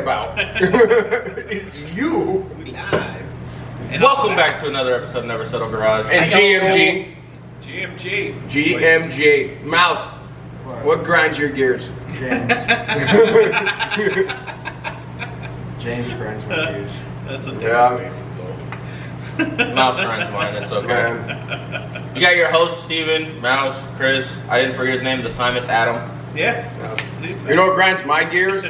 talking about? It's you. We live. And Welcome back to another episode of Never Settle Garage. And GMG. GMG. Mouse, what grinds your gears? James. James grinds my gears. That's a daily Yeah. basis, though. Mouse grinds mine, it's okay. Man. You got your host, Steven, Mouse, Chris. I didn't forget his name this time, it's Adam. Yeah. You know what grinds my gears?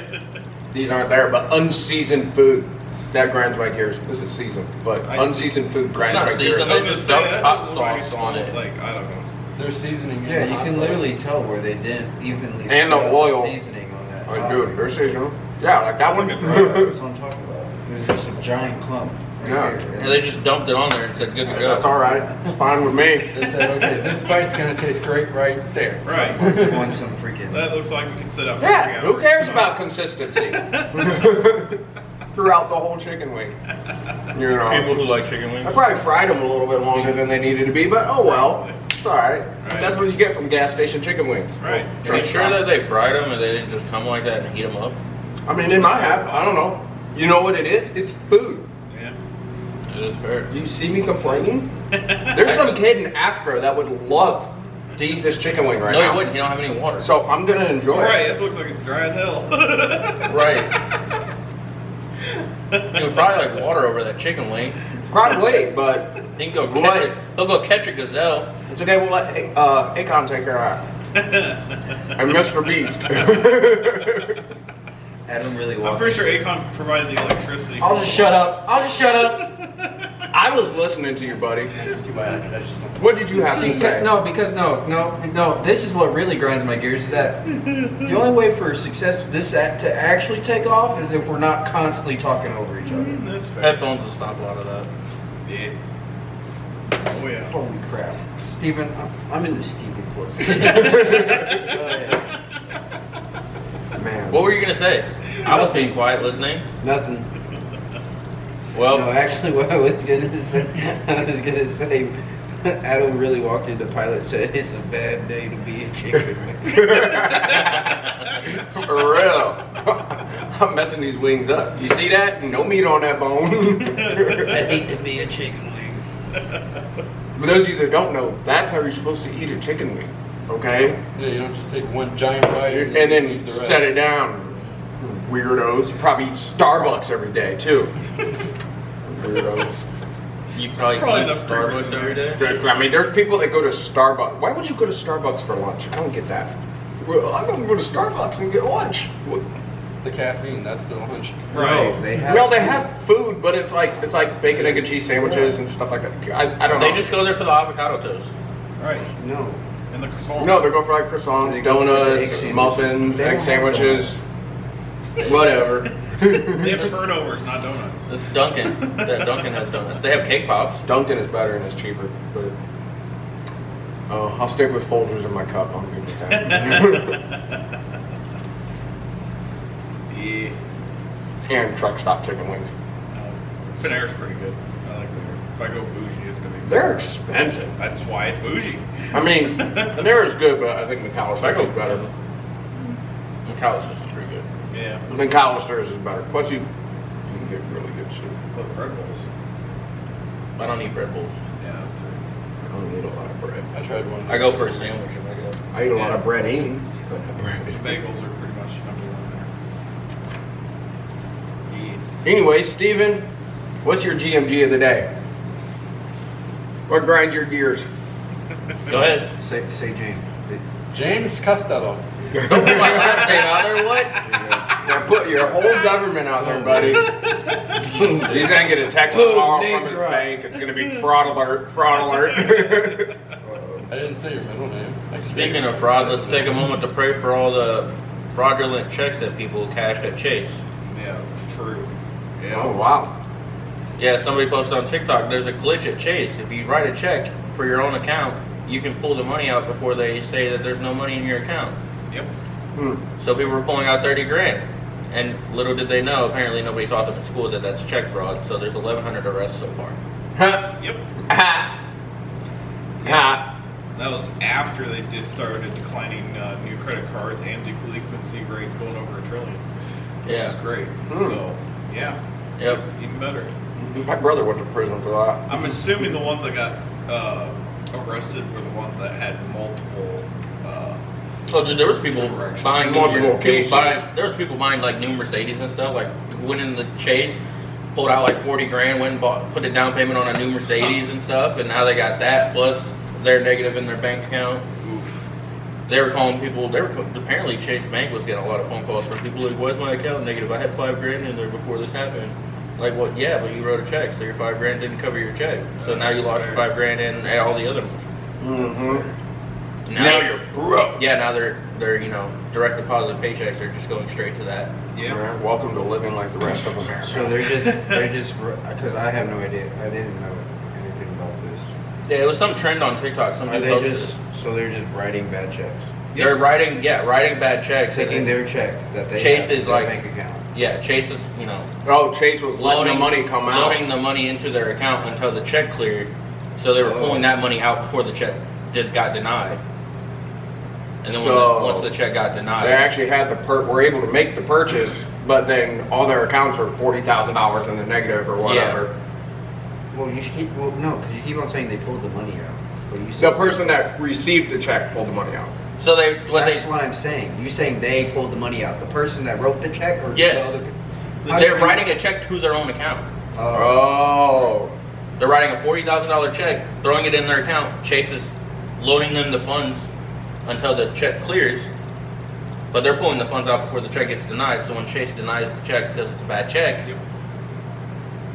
These aren't there, but unseasoned food. That grinds my gears. This is seasoned, but unseasoned food grinds not my gears. seasoned. They just dumped hot sauce on it. Like, I don't know. They're seasoning. Yeah, you can literally tell where they didn't evenly And the spread oil. seasoning on that. Oh, dude, they're seasonal. Yeah, like that one. That's what I'm talking about. There's just a giant clump. Right Yeah. there. And they just dumped it on there and said, good to go. That's all right. It's fine with me. They said, okay, this bite's gonna taste great right there. Right. Want some freaking. That looks like we can sit up for Yeah, 3 who hours. cares about consistency? Throughout the whole chicken wing. You know. People who like chicken I wings. probably fried them a little bit longer than they needed to be, but oh well. It's alright. Right. That's what you get from gas station chicken wings. Right. Are you sure that they fried them and they didn't just come like that and heat them up? I mean, they might have. I don't know. You know what it is? It's food. Yeah. It is fair. Do you see me complaining? There's some kid in Africa that would love to eat this chicken wing right No, now. you wouldn't. You don't have any water. So I'm gonna enjoy Right. it. It looks like it's dry as hell. Right. You would probably like water over that chicken wing. Probably, but He can go What? catch it. He'll go catch a gazelle. today we'll let Akon take care of that. And Mr. Beast. Adam really I'm walked. pretty sure Akon provided the electricity. I'll just shut up. I'll just shut up. I was listening to you, buddy. I just don't. What did you have to See, say? no, because no. This is what really grinds my gears. Is that the only way for success to actually take off is if we're not constantly talking over each other. That's fair. Headphones will stop a lot of that. Yeah. Oh, yeah. Holy crap, Steven, I'm into Steven Court. Man. What were you gonna say? I was being quiet listening. Nothing. Well, No, actually, what I was gonna say, Adam really walked into Pilot and said, "It's a bad day to be a chicken." For real. I'm messing these wings up. You see that? No meat on that bone. I hate to be a chicken wing. For those of you that don't know, that's how you're supposed to eat a chicken wing. Okay? Yeah, you don't just take one giant bite And eat then the rest. set it down. Weirdos. You probably eat Starbucks every day, too. Weirdos. you probably Probably eat enough Starbucks every day. I mean, there's people that go to Starbucks. Why would you go to Starbucks for lunch? I don't get that. Well, I'm going to go to Starbucks and get lunch. The caffeine, that's the lunch. Right. No, they have. Well, they have food, but it's like bacon, egg, and cheese sandwiches and stuff like that. I don't know. They just go there for the avocado toast. Right. No. And the croissants. No, they go for like croissants, They go for donuts, egg sandwiches. muffins, They egg don't have sandwiches, whatever. They have turnovers, not donuts. It's Dunkin'. Yeah, Dunkin' has donuts. They have cake pops. Dunkin' is better and it's cheaper, but I'll stick with Folgers in my cup. I'm good with that. Yeah. And truck stop chicken wings. Panera's pretty good. I like Panera. If I go bougie, it's gonna be. They're expensive. That's why it's bougie. I mean, Panera's good, but I think McAllister's is better. McAllister's is pretty good. Yeah. McAllister's is better. Plus, you can get really good soup. Look, bread rolls. I don't eat bread bowls. Yeah, that's true. I don't eat a lot of bread. I tried one. I go for a sandwich if I go. I eat a lot of breading, but not bread. Bagels are pretty much number one there. Yeah. Anyway, Steven, what's your GMG of the day? What grinds your gears? Go ahead. Say James. James Costello. Don't put my last name out there, what? Now put your whole government out there, buddy. He's gonna get a text tomorrow name from his drop. bank. It's gonna be fraud alert, fraud alert. I didn't say your middle name. Speaking of fraud, let's take a moment to pray for all the fraudulent checks that people cashed at Chase. Yeah, true. Oh wow. Yeah, somebody posted on TikTok, there's a glitch at Chase. If you write a check for your own account, you can pull the money out before they say that there's no money in your account. Yep. So people were pulling out 30 grand. And little did they know, apparently nobody taught them in school that that's check fraud. So there's 1,100 arrests so far. Ha Yep. ha ha. That was after they just started declining new credit cards and delinquency rates going over $1 trillion. which Yeah. is great. Hmm. So, yeah, Yep. even better. My brother went to prison for that. I'm assuming the ones that got arrested were the ones that had multiple. Oh, dude, there was people Correction. buying Multiple cases. there was people buying like new Mercedes and stuff. Like went in the chase, pulled out like 40 grand, went and put a down payment on a new Mercedes and stuff, and now they got that plus their negative in their bank account. Oof. They were calling people. Apparently Chase Bank was getting a lot of phone calls from people like, "Why's my account negative? I had $5 grand in there before this happened." Like, well, yeah, but you wrote a check, so your $5 grand didn't cover your check. So now you lost your $5 grand and all the other money. Mm-hmm. Now you're broke. Yeah, now they're direct deposit paychecks are just going straight to that. Yeah. Welcome to living like the rest of America. So they're just because I have no idea. I didn't know anything about this. Yeah, it was some trend on TikTok. Some Are people they posted. they're just writing bad checks, They're writing bad checks. taking their check that they Chase have is in their like- bank account. Yeah, Chase is Oh, Chase was letting the money come out. loading the money into their account until the check cleared. So they were Oh. pulling that money out before the check got denied. And then So- once the check got They denied, actually had were able to make the purchase, but then all their accounts were $40,000 in the negative or whatever. Well, no, because you keep on saying they pulled the money out. But you The said, person that received the check pulled the money out. so that's what I'm saying. You saying they pulled the money out? The person that wrote the check, or Yes. the other? they're writing a check to their own account. Oh. They're writing a $40,000 check, throwing it in their account. Chase is loading them the funds until the check clears, but they're pulling the funds out before the check gets denied. So when Chase denies the check because it's a bad check, Yep.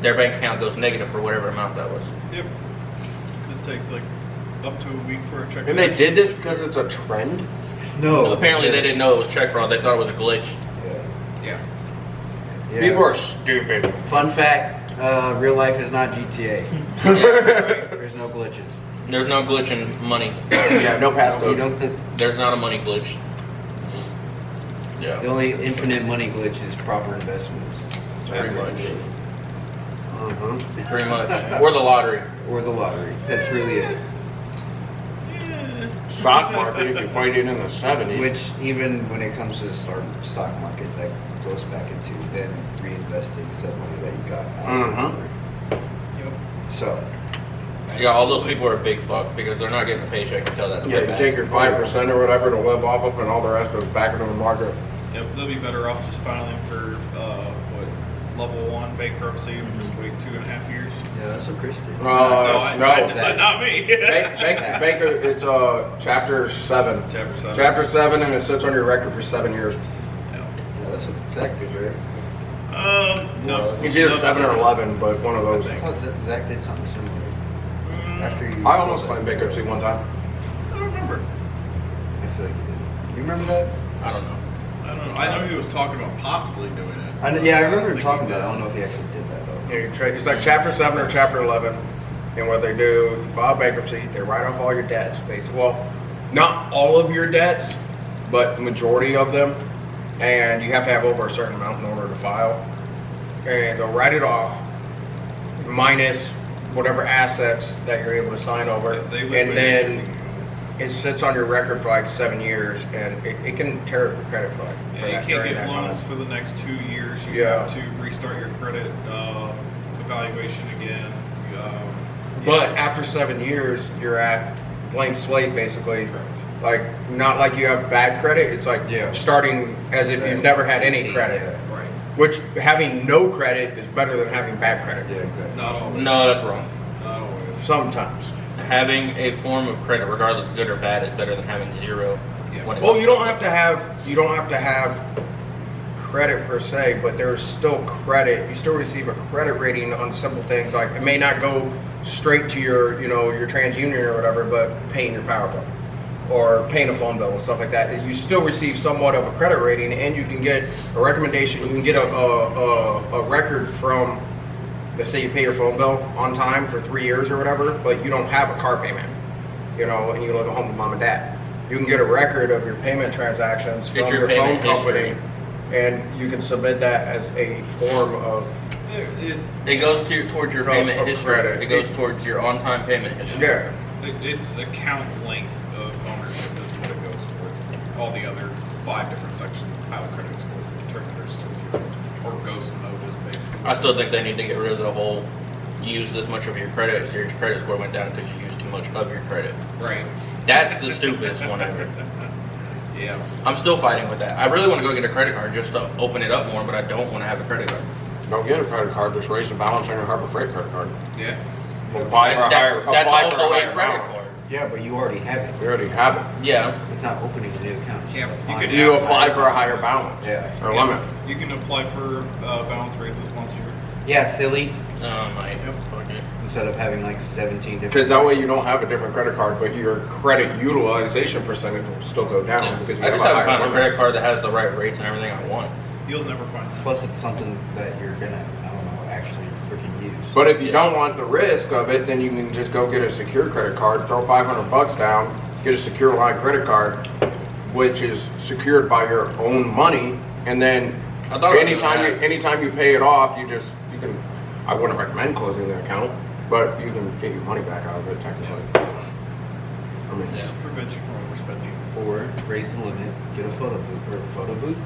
their bank account goes negative for whatever amount that was. Yep. It takes like up to a week for a check. And they did this because it's a trend? No. Apparently, they because- didn't know it was check fraud. They thought it was a glitch. Yeah. Yeah. Yeah. People are stupid. Fun fact: real life is not GTA. There's no glitches. There's no glitch in money. Yeah, no You passcodes. don't. There's not a money glitch. The Yeah, only infinite money glitch is proper investments. So pretty much. Mhm. Pretty much. Or the lottery. Or the lottery. That's really it. Stock market, if you played it in the 70s. Which, even when it comes to the stock market, that goes back into then reinvesting said money that you got. Mhm. Yep. So, Yeah, all those people are big fuck because they're not getting a paycheck until that's Yeah, paid you back. take your 5% or whatever to live off of, and all the rest goes back into the market. Yep. They'll be better off just filing for level 1 bankruptcy and just wait 2.5 years. yeah, that's what Chris did. No, I no. said not me. Bank, it's chapter 7. Chapter 7. Chapter 7, and it sits on your record for 7 years. Yeah. Yeah, that's what Zach did, right? No. It's either 7 or 11, but one of those. I thought Zach did something similar. After you I almost sold claimed it. bankruptcy one time. I don't remember. I feel like you did. You remember that? I don't know. I don't know. I know he was talking about possibly doing it. Yeah, I remember don't him think talking he about it. I did. don't know if he actually did that, though. Yeah, it's like chapter 7 or chapter 11. And what they do, you file bankruptcy, they write off all your debts, basically. Well, not all of your debts, but the majority of them. And you have to have over a certain amount in order to file. And they'll write it off, minus whatever assets that you're able to sign over. Yeah, they And liquidate then everything. it sits on your record for like 7 years, and it can tear up your credit for Yeah, you can't during get that loans time. for the next 2 years. You Yeah. have to restart your credit evaluation again. But after 7 years, you're at blank slate, basically. Correct. Like, not like you have bad credit. It's like Yeah. starting as if you've never had any credit. Yeah. Right. Which having no credit is better than having bad credit. Yeah, exactly. Not always. No, that's wrong. Not always. Sometimes. Having a form of credit, regardless good or bad, is better than having zero. Yeah. when it Well, comes you don't have to have credit per se, but there's still credit. You still receive a credit rating on simple things like it may not go straight to your TransUnion or whatever, but paying your power bill or paying a phone bill and stuff like that. You still receive somewhat of a credit rating, and you can get a recommendation. You can get a record from, let's say you pay your phone bill on time for 3 years or whatever, but you don't have a car payment, and you live at home with mom and dad. You can get a record of your payment transactions Get from your your phone payment company, history. and you can submit that as a form of It goes towards your payment of history. credit. It goes towards your on-time payment history. yeah. It's account length of ownership is what it goes towards. All the other 5 different sections of how a credit score is determined are still 0. ghost mode is basically. I still think they need to get rid of the whole you use this much of your credit, so your credit score went down because you used too much of your credit. Right. That's the stupidest one ever. Yeah. I'm still fighting with that. I really want to go get a credit card just to open it up more, but I don't want to have a credit card. Don't get a credit card. Just raise the balance on your Harbor Freight credit card. Yeah. Apply for a higher. That's apply also for a higher credit balance. card. Yeah, but you already have it. We already have it. Yeah. It's not opening a new account. It's Yeah, just you applying could it. You apply for a higher balance. Yeah. Or limit. You can apply for balance raises once a year. Yeah, silly. Mate. Fuck it. Instead of having like 17 different. Because that way you don't have a different credit card, but your credit utilization percentage will still go down Yeah. because you I have just a haven't higher found a limit. credit card that has the right rates and everything I want. You'll never find that. Plus, it's something that you're gonna, I don't know, actually freaking use. But if you Yeah. don't want the risk of it, then you can just go get a secure credit card, throw $500 down, get a secure line credit card, which is secured by your own money, and then I thought it was anytime you pay it off, you can. I wouldn't recommend closing the account, but you can get your money back out of it technically. I mean, Yeah. Just prevents you from overspending. Or raise the limit, get a photo booth or a photo booth.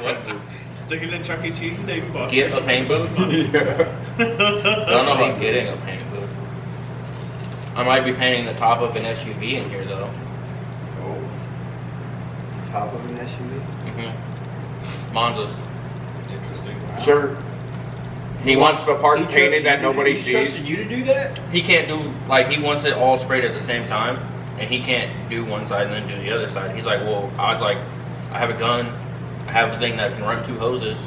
What booth? Stick it in Chuck E. Cheese and Dave and Buster's. Get a paint booth? I don't know about getting a paint booth. I might be painting the top of an SUV in here though. Oh. Top of an SUV. Monza's. Interesting. sure. He wants the part painted that nobody He sees. trusted you to do that? He can't do, like, he wants it all sprayed at the same time, and he can't do one side and then do the other side. He's like, well, I was like, I have a gun, I have a thing that can run 2 hoses.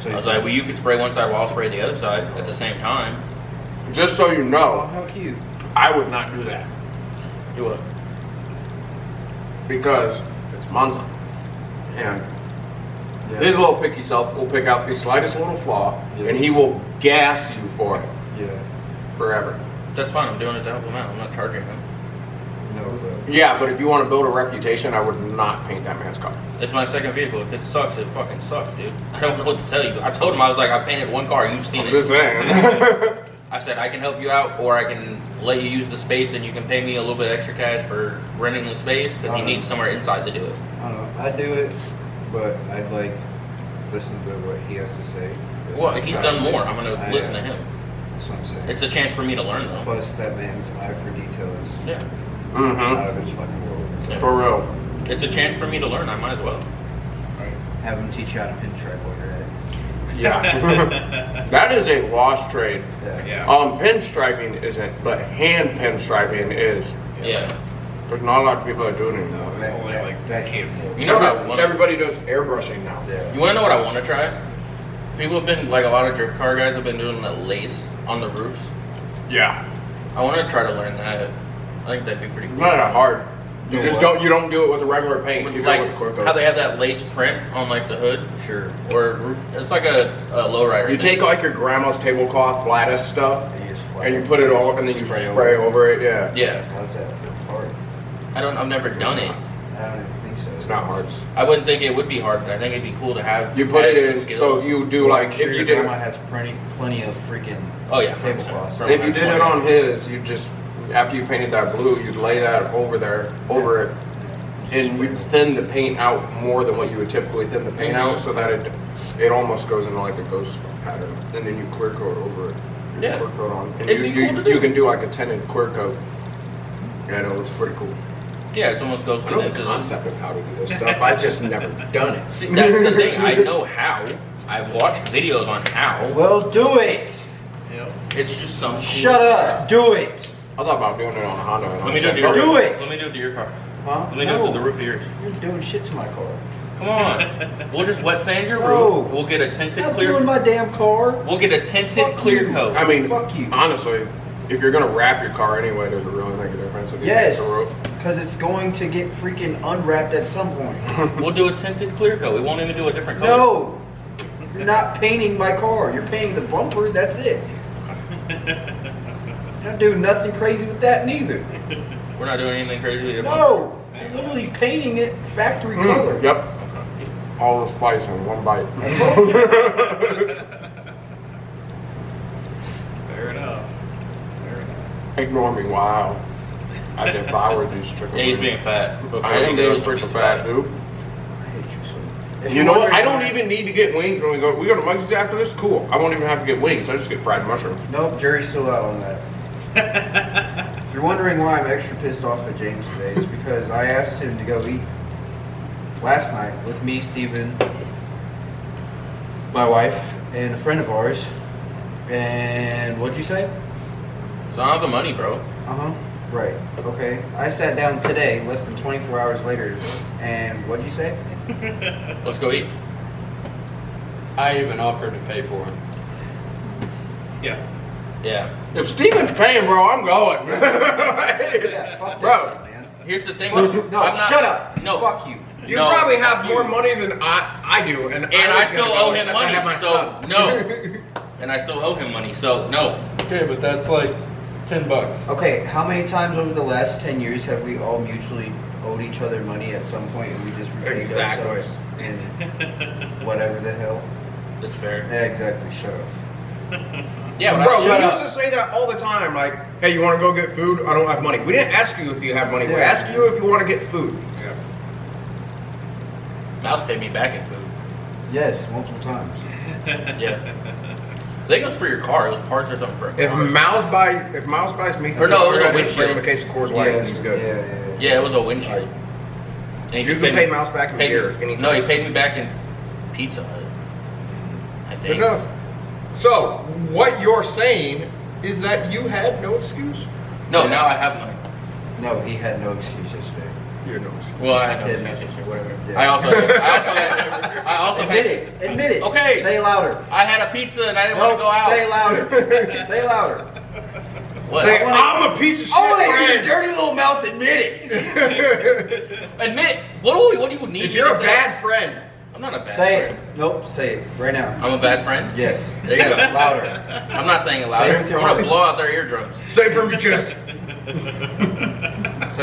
So I was like, well, you could spray one side while I'll spray the other side at the same time. Just so you oh, know, how cute. I would not do that Do it. because it's Monza. And Yeah. his little picky self will pick out the slightest little flaw Yeah. and he will gas you for it Yeah. forever. That's fine, I'm doing it to help him out. I'm not charging him. No, but Yeah, but if you want to build a reputation, I would not paint that man's car. It's my second vehicle. If it sucks, it fucking sucks, dude. I don't know what to tell you. I told him, I was like, I painted one car, you've seen I'm it. just saying. I said, I can help you out, or I can let you use the space and you can pay me a little bit extra cash for renting the space, because he needs somewhere inside to do it. I don't know. I'd do it, but I'd like listen to what he has to say. Well, he's done more. I'm going I, to listen to him. That's what I'm saying. It's a chance for me to learn, though. Plus, that man's eye for detail is Yeah. out Mm-hmm. of his fucking world. So Yeah. For real. It's a chance for me to learn. I might as well. have him teach you how to pinstripe while you're at it. Yeah. That is a lost trade. Yeah. Yeah. Pinstriping isn't, but hand pinstriping is. Yeah. There's not a lot of people that do it anymore. No, that, Only that, like that a can't handful. You know what I want? Everybody does airbrushing now. Yeah. You want to know what I want to try? People have been, like a lot of drift car guys have been doing the lace on the roofs. Yeah. I want to try to learn that. I think that'd be pretty It's cool. not that hard. You Do just what? don't do it with a regular paint. You do it Like with a quick how coat. they have that lace print on like the hood Sure. or roof. It's like a lowrider. You take like your grandma's tablecloth lattice stuff And you just fly and you over put it it, all and then you spray spray over over it. Yeah. Yeah. How's that hard? I've never done it. I don't even think so. It's not hard. I wouldn't think it would be hard, but I think it'd be cool to have. You put as it the in. skills. So if you do like Sure, if you your did grandma has plenty of freaking Oh yeah, tablecloths. from- if you did it on his, you just after you painted that blue, you'd lay that over it, and you'd thin the paint out more than what you would typically thin the paint out, so that it almost goes into like a ghost pattern, and then you clear coat over it. You Yeah. clear coat on, and It'd be cool to do. you can do like a tinted clear coat. Yeah, it looks pretty cool. Yeah, it's almost goes I know into the concept of how to do this stuff. I just never done it. See, that's the thing. I know how. I've watched videos on how. Well, do it. It's just some. Cool Shut up. Do it. I thought about doing it on a Honda. And I Let me said, do it. To your, Do it. Let me do it to your car. Huh? Let me do it to the roof of yours. You're doing shit to my car. Come on. We'll just wet sand your No. roof. We'll get a tinted I'm clear. doing my damn car. We'll get a tinted Fuck clear you. coat. I mean, Fuck you. honestly, if you're gonna wrap your car anyway, does it really make a difference if you Yes. fix the roof? Because it's going to get freaking unwrapped at some point. We'll do a tinted clear coat. We won't even do a different color. No. You're not painting my car. You're painting the bumper. That's it. You're not doing nothing crazy with that neither. We're not doing anything crazy. with it. No. You're literally painting it factory color. Yep. All the spice in one bite. I told you. Fair enough. Fair enough. Ignore me, wow. I devoured these chicken Yeah, he's wings. being fat. Before I am he being goes, freaking he's fat, dude. I hate you so. If You you're know what? I wondering don't why- even need to get wings when we go to Muggsy's after this. Cool. I won't even have to get wings. I just get fried mushrooms. Nope, jury's still out on that. If you're wondering why I'm extra pissed off at James today, it's because I asked him to go eat last night with me, Steven, my wife, and a friend of ours. And what'd you say? So I don't have the money, bro. Uh-huh. Right. Okay. I sat down today, less than 24 hours later, and what'd you say? Let's go eat. I even offered to pay for it. Yeah. Yeah. If Steven's paying, bro, I'm going. Yeah, fuck that Bro. shit, man. Here's the thing. Fuck you. No, I'm not- shut up. No. Fuck you. You No, probably have fuck more you. money than I do, and And I was still gonna go, owe him except I have my money. So son. no. And I still owe him money. So no. Okay, but that's like $10. Okay, how many times over the last 10 years have we all mutually owed each other money at some point and we just repaid Exactly. ourselves in whatever the hell? That's fair. Yeah, exactly. Shut up. Yeah, but Bro, I, we Shut used up. to say that all the time. Like, hey, you want to go get food? I don't have money. We didn't ask you if you have money. We Yeah. asked you if you want to get food. Mouse paid me back in food. Yes, multiple times. Yeah. I think it was for your car. It was parts or something for a If car. Mouse buys me Or no, it was a I just bring him a windshield. case of Coors Light, and he's good. Yeah. Yeah, it was a windshield. And he You just can paid pay me- Mouse back in paid beer me- anytime. No, he paid me back in Pizza Hut. I Good think. enough. So, what you're saying is that you had no excuse? No, now I have money. No, he had no excuse yesterday. You had no excuse. Well, I had no Yeah. excuse, whatever. Yeah. I also Admit had, it. Admit it. Okay. Say louder. I had a pizza and I didn't want to go out. Say louder. Say louder. What? Say, I wanna- I'm a piece of shit. I want to hear your friend. dirty little mouth admit it. Admit. What do you need? If me you're to a say? bad friend. I'm not a bad Say friend. it. Nope. Say it right now. I'm a bad friend? Yes. There you Yes. go. Louder. I'm not saying it Say louder. it I'm with your going to heart. blow out their eardrums. Say it from your chest. Say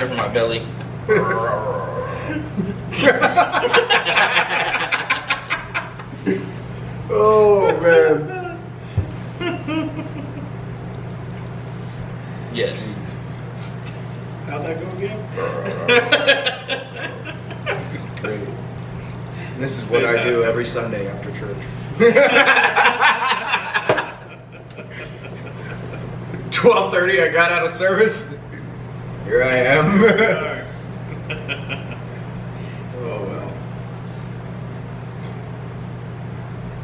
it from my belly. Oh, man. Yes. How'd that go again? This is great. This is what I do Fantastic. every Sunday after church. 12:30, I got out of service. Here I am. Alright. Oh well.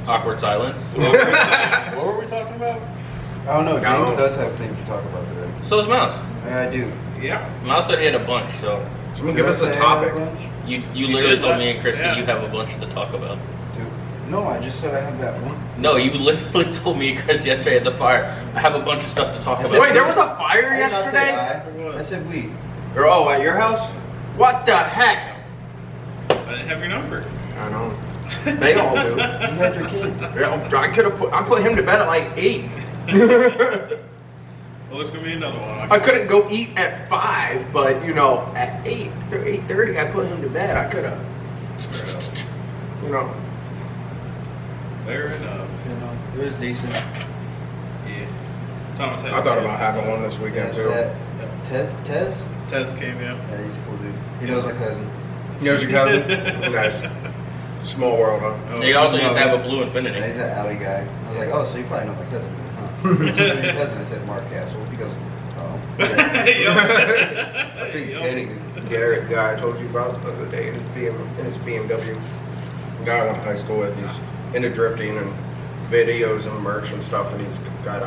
Awkward silence. What were we talking about? I don't know. James No. does have things to talk about today. So is Mouse. I do. Yeah. Mouse said he had a bunch, so Someone give us a topic. you You literally did told that? me and Christy Yeah. you have a bunch to talk about. No, I just said I have that one. No, you literally told me and Chris yesterday at the fire. I have a bunch of stuff to talk I about. said- Wait, there was a fire I did not say yesterday? I said we. Oh, at your house? What the heck? I didn't have your number. I know. They all do. You had your kid. Yeah, I could have put him to bed at like 8. Well, there's gonna be another one. I couldn't go eat at 5, but you know, at 8 or 8:30, I put him to bed. I could have, you know. Fair enough. You know, it was decent. Yeah. Thomas had I his thought kids about and having stuff. one this weekend too. Tez? Tez came in. Yeah, he's a cool dude. He knows my cousin. You know your cousin? Nice. Small world, huh? Oh, He also No, used to have a he's- blue Infinity. Yeah, he's an Audi guy. I was like, oh, so you probably know my cousin, then, huh? Who's your cousin? I said Mark Castle. He goes, oh. I see Teddy Garrett, the guy I told you about the other day in his BMW. The guy I went to high school with, he's into drifting and videos and merch and stuff, and he's got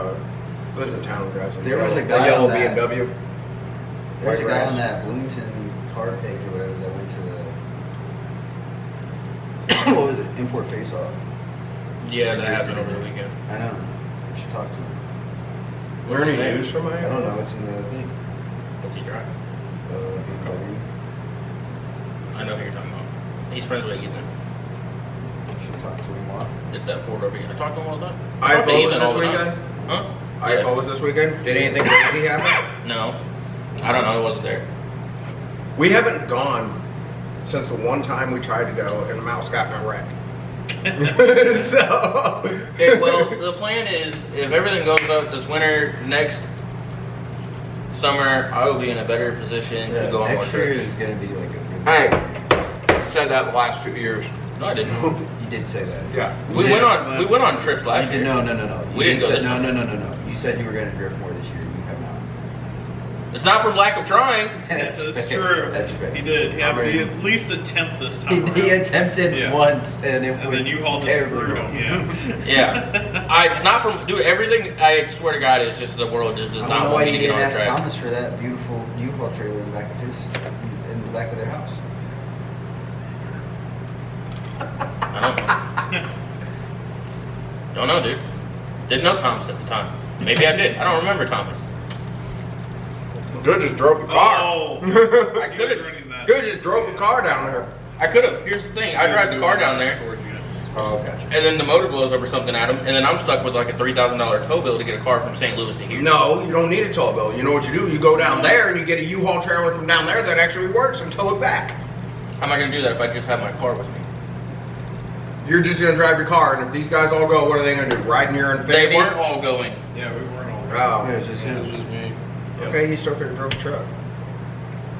lives in town, guys. There was a guy yellow on that- BMW. There's a White guy grass. on that Bloomington car page or whatever that went to the, what was it, import face-off. Yeah, that happened over the weekend. I know. We should talk to him. Learning news from my I don't know. It's in the thing. What's he drive? BMW. I know who you're talking about. He's friends with Ethan. Should talk to him more. It's that four-door. I talk to him all the time. IFO I talk to was Ethan all this the time. weekend? Huh? IFO was this weekend? Did anything crazy happen? No. I don't know. It wasn't there. We haven't gone since the one time we tried to go and the mouse got in a wreck. So Okay, well, the plan is if everything goes up this winter, next summer, I will be in a better position to go on more next year trips. is going to be like a good hey, said that the last 2 years. No, I didn't. You did say that. Yeah. We went on trips last You year. did, no. We You didn't go said- this No. summer. You said you were going to drift more this year. You have not. It's not from lack of trying. That's fair. true. That's fair. He did. He had I mean- the at least attempt this time around. He attempted Yeah. once, and it And went then U-Haul just terribly screwed wrong. him. Yeah. Yeah. It's not from, dude, everything, I swear to God, it's just the world just does I don't not know why want me you to get didn't on ask track. Thomas for that beautiful U-Haul trailer in the back of their house. I don't know. Don't know, dude. Didn't know Thomas at the time. Maybe I did. I don't remember Thomas. Good just drove the car. Oh. I He could was have. running that. Good just drove the car down there. I could have. Here's the thing. I drive the car down there, Storage units. Oh, gotcha. and then the motor blows up or something at him, and then I'm stuck with like a $3,000 tow bill to get a car from St. Louis to here. No, you don't need a tow bill. You know what you do? You go down there and you get a U-Haul trailer from down there that actually works and tow it back. How am I going to do that if I just have my car with me? You're just gonna drive your car, and if these guys all go, what are they gonna do? Ride in your They Infinity? weren't all going. Yeah, we weren't all. Oh, It was just It was him. just me, okay. He still could have drove the truck.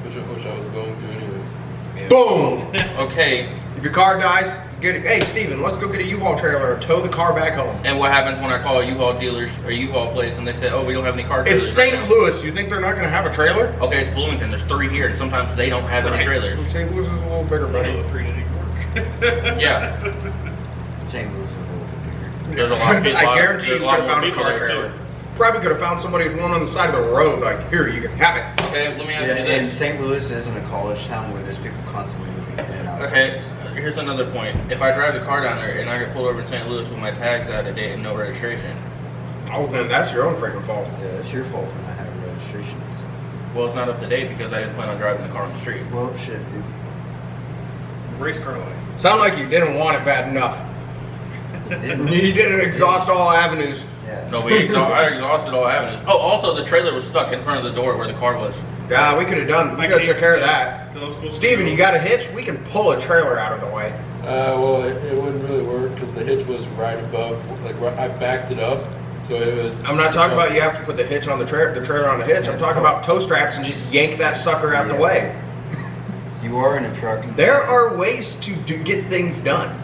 which I was going to anyways. Yeah. Boom! Okay, If your car dies, get it. Hey, Steven, let's go get a U-Haul trailer and tow the car back home. and what happens when I call a U-Haul dealers or U-Haul place and they say, oh, we don't have any car trailers? It's right St. now." Louis. You think they're not gonna have a trailer? Okay, it's Bloomington. There's 3 here, and sometimes they don't have any Right. trailers. St. Louis is a little bigger, One of buddy. the 3 didn't work. Yeah, St. Louis is a little bit bigger. there's a lot of people. I guarantee you there's a could lot have more found a people car there, trailer. too. Probably could have found somebody with one on the side of the road. Like, here, you can have it. Okay, let me ask Yeah, you and this. St. Louis isn't a college town where there's people constantly moving in and out. of Okay, places. here's another point. If I drive the car down there and I get pulled over in St. Louis with my tags out of date and no registration, Oh, then that's your own freaking fault. Yeah, it's your fault for not having registration. well, it's not up to date because I didn't plan on driving the car on the street. Well, shit, dude. Race car life. Sound like you didn't want it bad enough. Didn't- You didn't exhaust all avenues. Yeah. No, I exhausted all avenues. Oh, also the trailer was stuck in front of the door where the car was. Yeah, we could have done. We could have took care of that. Steven, Steven, you got a hitch? We can pull a trailer out of the way. Well, it wouldn't really work because the hitch was right above. Like I backed it up, so it was. I'm not talking about you have to put the hitch on the trailer on the hitch. I'm talking about toe straps and just yank that sucker out the way. You are in a truck. There are ways to get things done.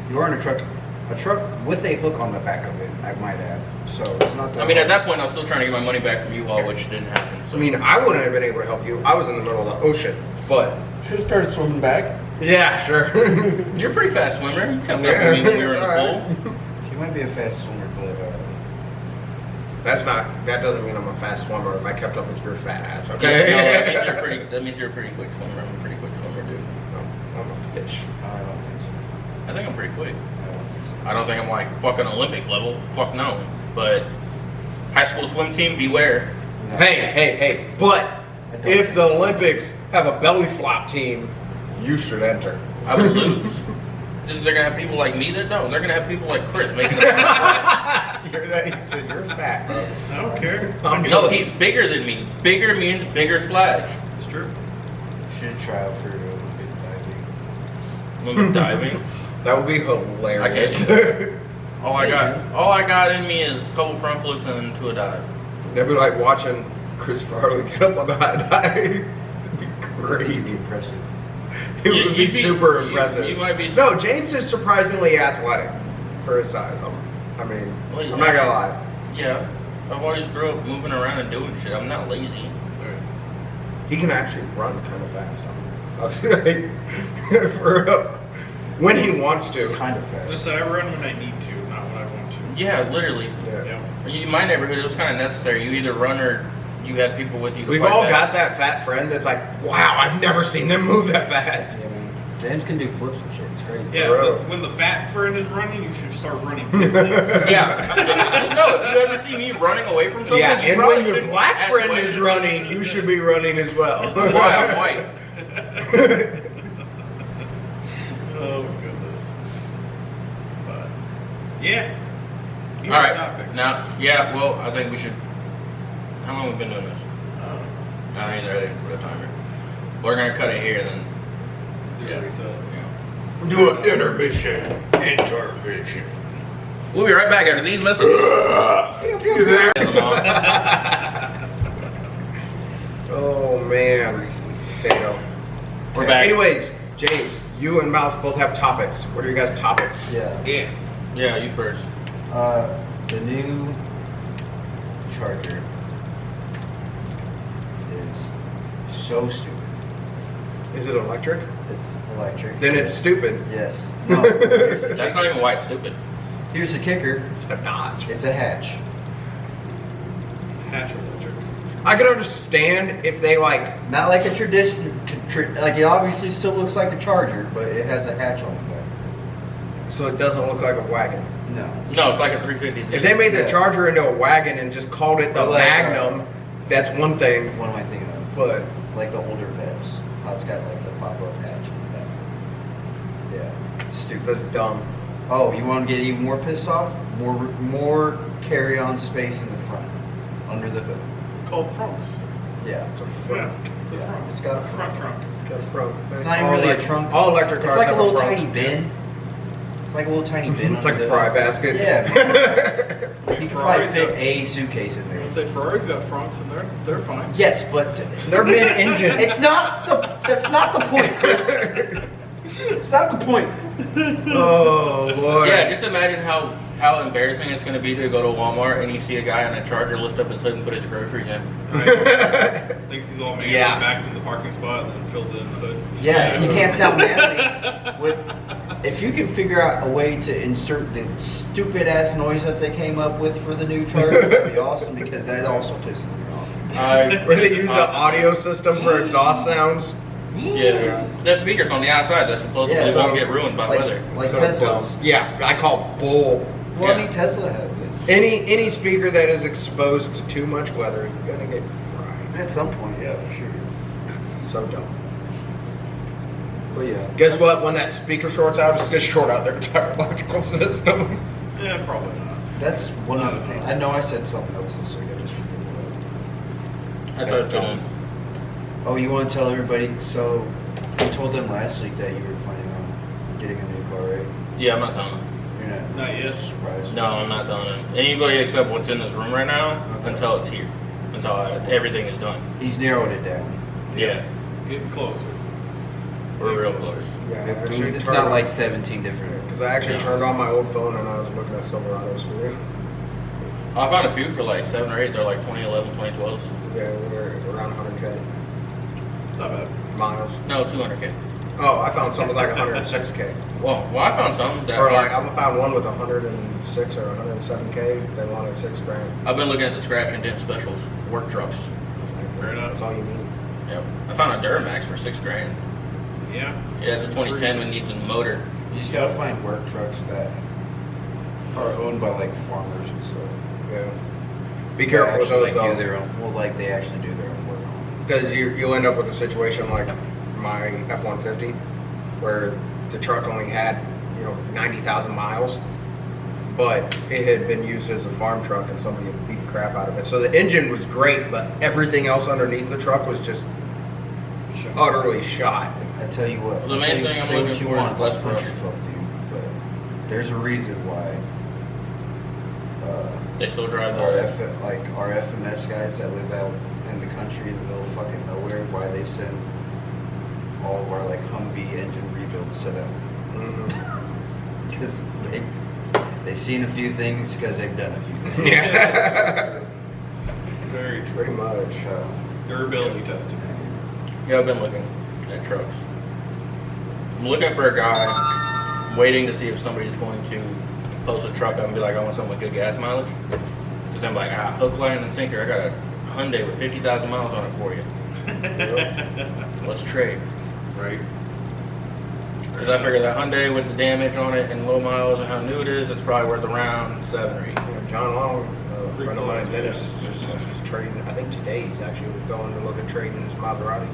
You are in a truck with a hook on the back of it, I might add. So it's not that. I mean, at that point, I was still trying to get my money back from U-Haul, which didn't happen. I mean, I wouldn't have been able to help you. I was in the middle of the ocean. But Should have started swimming back. yeah, sure. You're a pretty fast swimmer. You kept up Yeah, with me when we were in it's the alright. pool. She might be a fast swimmer, but That doesn't mean I'm a fast swimmer if I kept up with your fat ass, No, okay? that means you're a pretty quick swimmer. I'm a pretty quick swimmer, dude. I'm a fish. I don't think so. I think I'm pretty quick. I don't think so. I don't think I'm like fucking Olympic level. Fuck no. But high school swim team, beware. No. Hey. But I don't if think the so. Olympics have a belly flop team, you should enter. I would lose. They're gonna have people like me that don't. They're gonna have people like Chris making. You're fat, bro. I don't care. No, he's bigger than me. Bigger means bigger splash. It's true. Should try out for Olympic diving. Olympic diving. That would be hilarious. All I got in me is a couple front flips and to a dive. That'd be like watching Chris Farley get up on the high dive. It'd be great. It'd be impressive. It would be You'd be- super you- impressive. you might be- No, James is surprisingly athletic for his size. I'm not gonna lie. Yeah, I've always grew up moving around and doing shit. I'm not lazy. He can actually run kind of fast. For real. When he wants to. Kind of fast. Listen, I run when I need to, not when I want to. Yeah, literally. Yeah. Yeah. In my neighborhood, it was kind of necessary. You either run or you had people with you. To We've fight all back. got that fat friend that's like, wow, I've never seen them move that fast. Yeah, man. James can do flips and shit. It's crazy. Yeah, Bro. when the fat friend is running, you should start running with him. Yeah. Just know, if you ever see me running away from something, Yeah, you and probably when your shouldn't black ask friend questions. is running, you should be running as well. Why? I'm white. Oh goodness. But yeah. You All have right. topics. Now, yeah. Well, I think we should. How long have we been doing this? I didn't put a timer. We're gonna cut it here, then. Do what we said. Yeah. Do an intermission. Intermission. We'll be right back after these messages. Oh man, potato. We're back. Anyways, James, You and Mouse both have topics. What are your guys' topics? Yeah. Yeah. Yeah, you first. The new Charger is so stupid. Is it electric? It's electric. Then it's stupid. Yes. No. Here's the That's not even why it's stupid. Here's the kicker. It's a notch. It's a hatch. Hatch electric. I can understand if they like. Not like a tradition. Like it obviously still looks like a Charger, but it has a hatch on the back. So it doesn't look like a wagon. No. No, it's like a 350Z. If they made the Yeah. Charger into a wagon and just called it the But like, Magnum, that's one thing. What am I thinking of? But Like the older vets. How it's got like the pop-up hatch on the back. Yeah. Stupid. that's dumb. Oh, you want to get even more pissed off? More carry-on space in the front, under the hood. Called fronts. Yeah. It's a Yeah. front. It's a Yeah, front. it's got a front trunk. It's got a front. It's not even really a trunk. All electric It's cars like a have little front. tiny bin. It's like a little tiny bin. It's like under a the fry hood. basket. Yeah. You can probably Ferrari's fit got- a suitcase in I there. say Ferrari's got fronts and they're fine. Yes, but They're mid-engine. it's not the. That's not the point, Chris. It's not the point. Oh Lord. Yeah, just imagine how embarrassing it's going to be to go to Walmart and you see a guy on a Charger lift up his hood and put his groceries in. Thinks he's all manly, Yeah. backs in the parking spot and then fills it in the hood. Yeah, and you can't sound manly with. If you can figure out a way to insert the stupid ass noise that they came up with for the new Charger, that'd be awesome because that also pisses me off. Where they use the audio system for exhaust sounds. Yeah. There's speakers on the outside that supposedly Yeah, won't so- get ruined by like- weather. Like So Tesla's. dumb. Yeah, I call bull. Well, I Yeah. mean Tesla has it Any speaker that is exposed to too much weather is gonna get fried. at some point, yeah, for sure. So dumb. But yeah, Guess what? When that speaker shorts out, it's gonna short out their entire electrical system. Yeah, probably not. that's one other thing. I know I said something else this week. I just forget what. That's what I'm doing. Oh, you want to tell everybody? So you told them last week that you were planning on getting a new car, right? Yeah, I'm not telling them. You're Not yet. surprised. No, I'm not telling them. Anybody except what's in this room right now Okay. until it's here. Until everything is done. He's narrowed it down. Yeah. Getting closer. We're real close. Yeah, I actually It's turned not on- like 17 different. Because I actually Yeah. turned on my old phone and I was looking at Silverados for you. I found a few for like 7 or 8. They're like 2011, 2012s. Yeah, we're around 100K Not bad. miles. No, 200K. Oh, I found some with like 106K. Well, I found some that Or like, I found one with 106 or 107K. They wanted $6,000. I've been looking at the scratch and dent specials, work trucks. Fair enough. That's all you need. Yep. I found a Duramax for $6,000. Yeah. Yeah, it's a 2010 and needs a motor. You just gotta find work trucks that are owned by like farmers and stuff. Yeah. Be careful with those Actually, like, though. do their own, well, like they actually do their own work on them. Because you'll end up with a situation like my F-150, where the truck only had 90,000 miles, but it had been used as a farm truck and somebody had beat the crap out of it. So the engine was great, but everything else underneath the truck was just utterly shot. I tell you what. The main thing I'm say what looking you for is want, less I'll punch rust. your fuck, dude. But there's a reason why. They still drive Our the. our FMS guys that live out in the country in the middle of fucking nowhere, why they send all of our like Humvee engine rebuilds to them. Because they've seen a few things because they've done a few things. Yeah. Very true. Pretty much. Durability testing. Yeah, I've been looking at trucks. I'm looking for a guy, waiting to see if somebody's going to post a truck up and be like, I want something with good gas mileage. Because I'm like, hook, line, and sinker. I got a Hyundai with 50,000 miles on it for you. Let's trade. Right. Because I figure that Hyundai with the damage on it and low miles and how new it is, it's probably worth around 7 or 8. John Long, a Pretty friend of close, mine, yeah. Dennis, is trading. I think today he's actually going to look at trading his Maserati.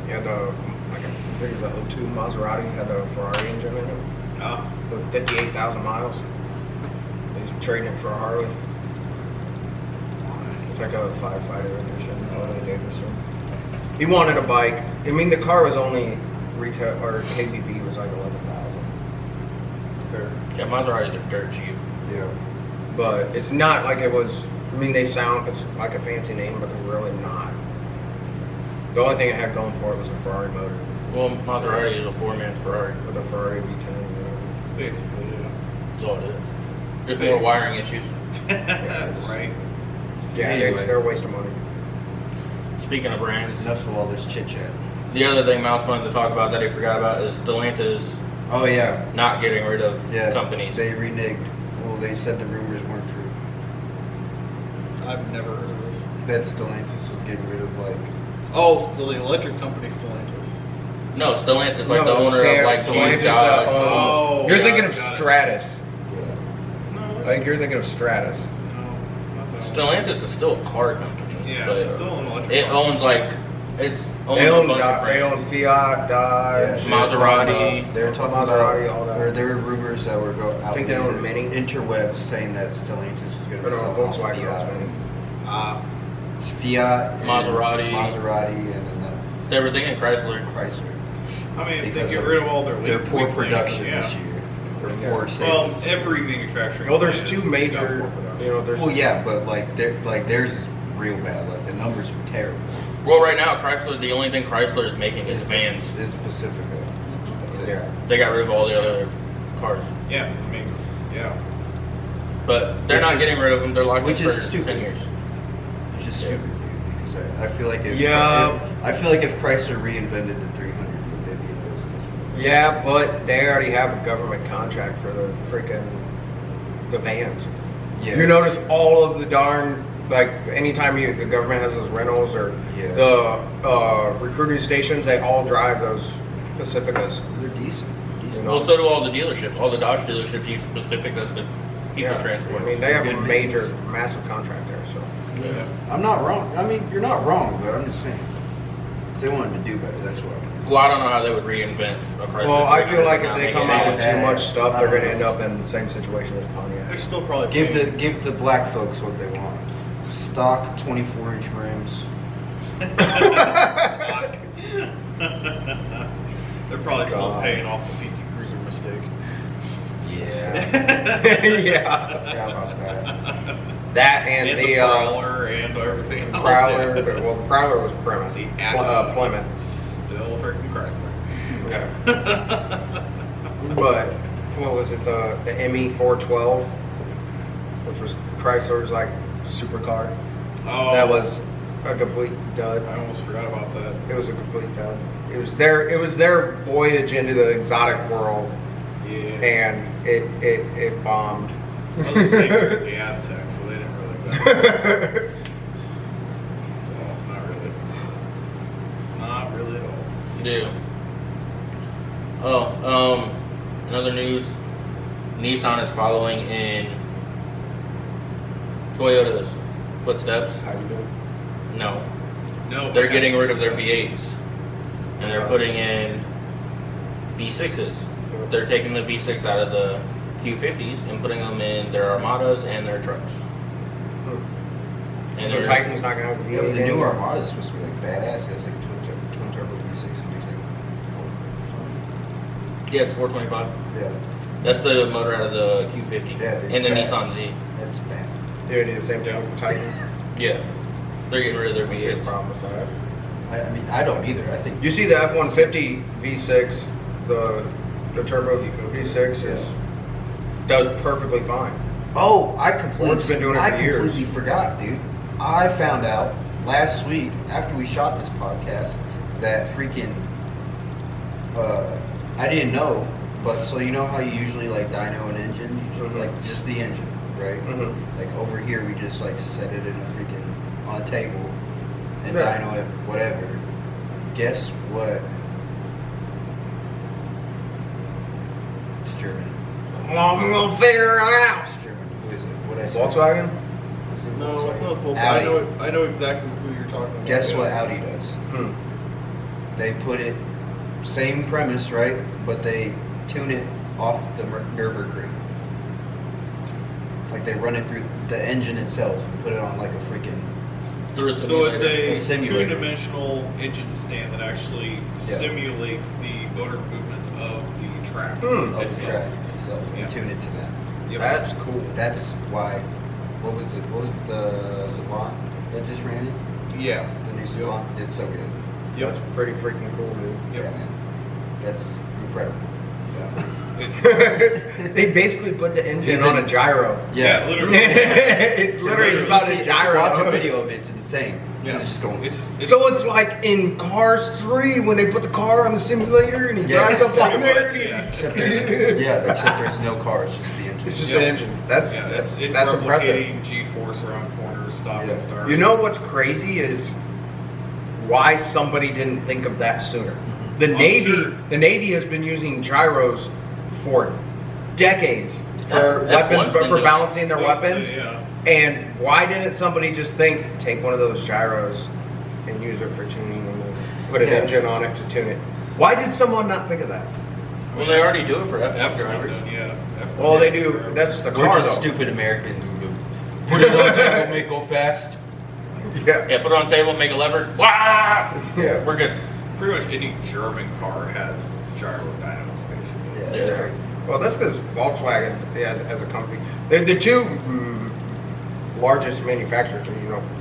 He had the, I think it was a 02 Maserati, had a Ferrari engine in it Ah. with 58,000 miles. He's trading it for a Harley. It's like a firefighter edition, Harley Davidson. He wanted a bike. I mean, the car was only retail, or KBB was like 11,000. Yeah, Maseratis are dirt cheap. Yeah. But it's not like it was. I mean, it's like a fancy name, but they're really not. The only thing it had going for it was a Ferrari motor. Well, Maserati is a poor man's Ferrari. With a Ferrari V10. Basically, That's all it is. Just more wiring issues. yeah. Right. Yeah, Anyway. they're a waste of money. Speaking of brands, Enough of all this chit chat. the other thing Mouse wanted to talk about that he forgot about is Stellantis Oh yeah, not getting rid of yeah. companies. They reneged. Well, they said the rumors weren't true. I've never heard of this. That Stellantis was getting rid of like. Oh, the electric company Stellantis. No, Stellantis is like No, the owner of like Stellantis Jeep, that Dodge. Oh, You're yeah, thinking of got it. Stratus. Yeah. No, I think you're thinking of Stratus. no, not that one. Stellantis is still a car company. Yeah, but it's still an electric. it car. owns like owns They a own, bunch of they brands. own Fiat, Dodge, Yeah, Maserati. They were talking Maserati, about, all that. or there were rumors that were out think they there, own Mini. interwebs saying that Stellantis was going to Or be no, selling off Volkswagen owns Fiat. Mini. Fiat, and Maserati. and then They were thinking Chrysler. Chrysler. I mean, if they Because get of rid of all their Their weak poor links, production yeah. this year. Or Yeah. poor sales. Well, every manufacturing. Well, there's plant two has got major, poor production. you know, there's. Well, yeah, but like theirs is real bad. Like the numbers are terrible. Well, right now Chrysler, the only thing Chrysler is making is vans. Is Pacifica. That's it. Yeah. They got rid of all the other cars, Yeah, I mean, yeah. but they're Which not is- getting rid of them. They're locked in which for is stupid. 10 years. Which is stupid, dude. Because I feel like if Yeah. I feel like if Chrysler reinvented the 300, they'd be in business. Yeah, but they already have a government contract for the freaking the vans. Yeah. You notice all of the darn like anytime the government has those rentals or Yeah. the recruiting stations, they all drive those Pacificas. They're decent. You know? Well, so do all the dealerships. All the Dodge dealerships use Pacific as the people Yeah. transport. I mean, they have a Good major, massive contract there. So Yeah. I'm not wrong. I mean, you're not wrong, but I'm just saying. If they wanted to do better, that's what. Well, I don't know how they would reinvent a Chrysler. well, I 300 feel like and if not they make come it out happen. with too much stuff, I they're don't going to know. end up in the same situation as They're Pontiac. still probably Give the black folks what they want. Stock 24-inch rims. They're probably still God. paying off the PT Cruiser mistake. Yeah. Yeah, Forgot about that. that and, And the the Prowler and everything else. Prowler. yeah. Well, the Prowler was Plymouth. The Plymouth. Still freaking Chrysler. Yeah. But what was it? The ME 412, which was Chrysler's like supercar. Oh, That was a complete dud. I almost forgot about that. It was a complete dud. It was their voyage into the exotic world, Yeah. and it bombed. Well, the same year as the Aztec, so they didn't really exactly. So not really. Not really at all. Yeah. Oh, another news. Nissan is following in Toyota's footsteps. Hydrogen. No, No, they're getting rid of their V8s, and they're putting in V6s. They're taking the V6 out of the Q50s and putting them in their Armadas and their trucks. And So they're- Titan's not gonna have Yeah, but V8 the new anymore. Armada is supposed to be like badass. It's like twin turbo V6 and everything. Yeah, it's 425. Yeah, That's the motor out of the Q50 Yeah, it's and the bad. Nissan Z. that's bad. They would do the same thing with the Titan. Yeah, they're getting rid of their I see a V8s. problem with that. I mean, I don't either. I think You see the F-150 V6, the turbo V6 does perfectly fine. Oh, I completely. Ford's been doing it for I years. completely forgot, dude. I found out last week after we shot this podcast that freaking. I didn't know, but so you know how you usually like dyno an engine, Mhm. like just the engine, right? Mhm. Like over here, we just like set it in a freaking on a table and Yeah. dyno it, whatever. Guess what? It's German. I'm gonna figure it out. It's German. Who is it? What did I say? Volkswagen? Is it No, it's not Volkswagen. Audi. I know exactly who you're talking about. Guess yeah. what Audi does? Hmm. They put it, same premise, right? But they tune it off the Nürburgring. Like they run it through the engine itself and put it on like a freaking. Through a So it's simulator. A simulator. two-dimensional engine stand that actually simulates the motor movements of the track Hmm. Of the itself. track itself. Yeah. And tune it to that. Yep. That's cool. That's why. What was it? What was the Savant that just ran it? Yeah. The new Savant. It's so good. Yep. That's pretty freaking cool, dude. Yep. Yeah, man. That's incredible. They basically put the engine on a gyro. Yeah, literally. It's literally just on a gyro. Watch a video of it. It's insane. Yeah. It's just going. So it's like in Cars 3 when they put the car on the simulator and he drives up on there. Except there's no car. It's just the engine. It's just the engine. That's impressive. Replicating G-force around corners, stop and start. You know what's crazy is why somebody didn't think of that sooner. The Navy has been using gyros for decades for weapons, but for balancing their weapons. And why didn't somebody just think, take one of those gyros and use it for tuning and put an engine on it to tune it? Why did someone not think of that? Well, they already do it for F1 drivers. F1 Well, they do. That's the We're car, just though. stupid Americans who go, put it on table, make it go fast. Yeah. Yeah, put it on the table, make a lever. Wah! Yeah. We're good. Pretty much any German car has gyro dynamos, basically. Yeah, that's Yeah. crazy. Well, that's because Volkswagen, as a company, the two largest manufacturers,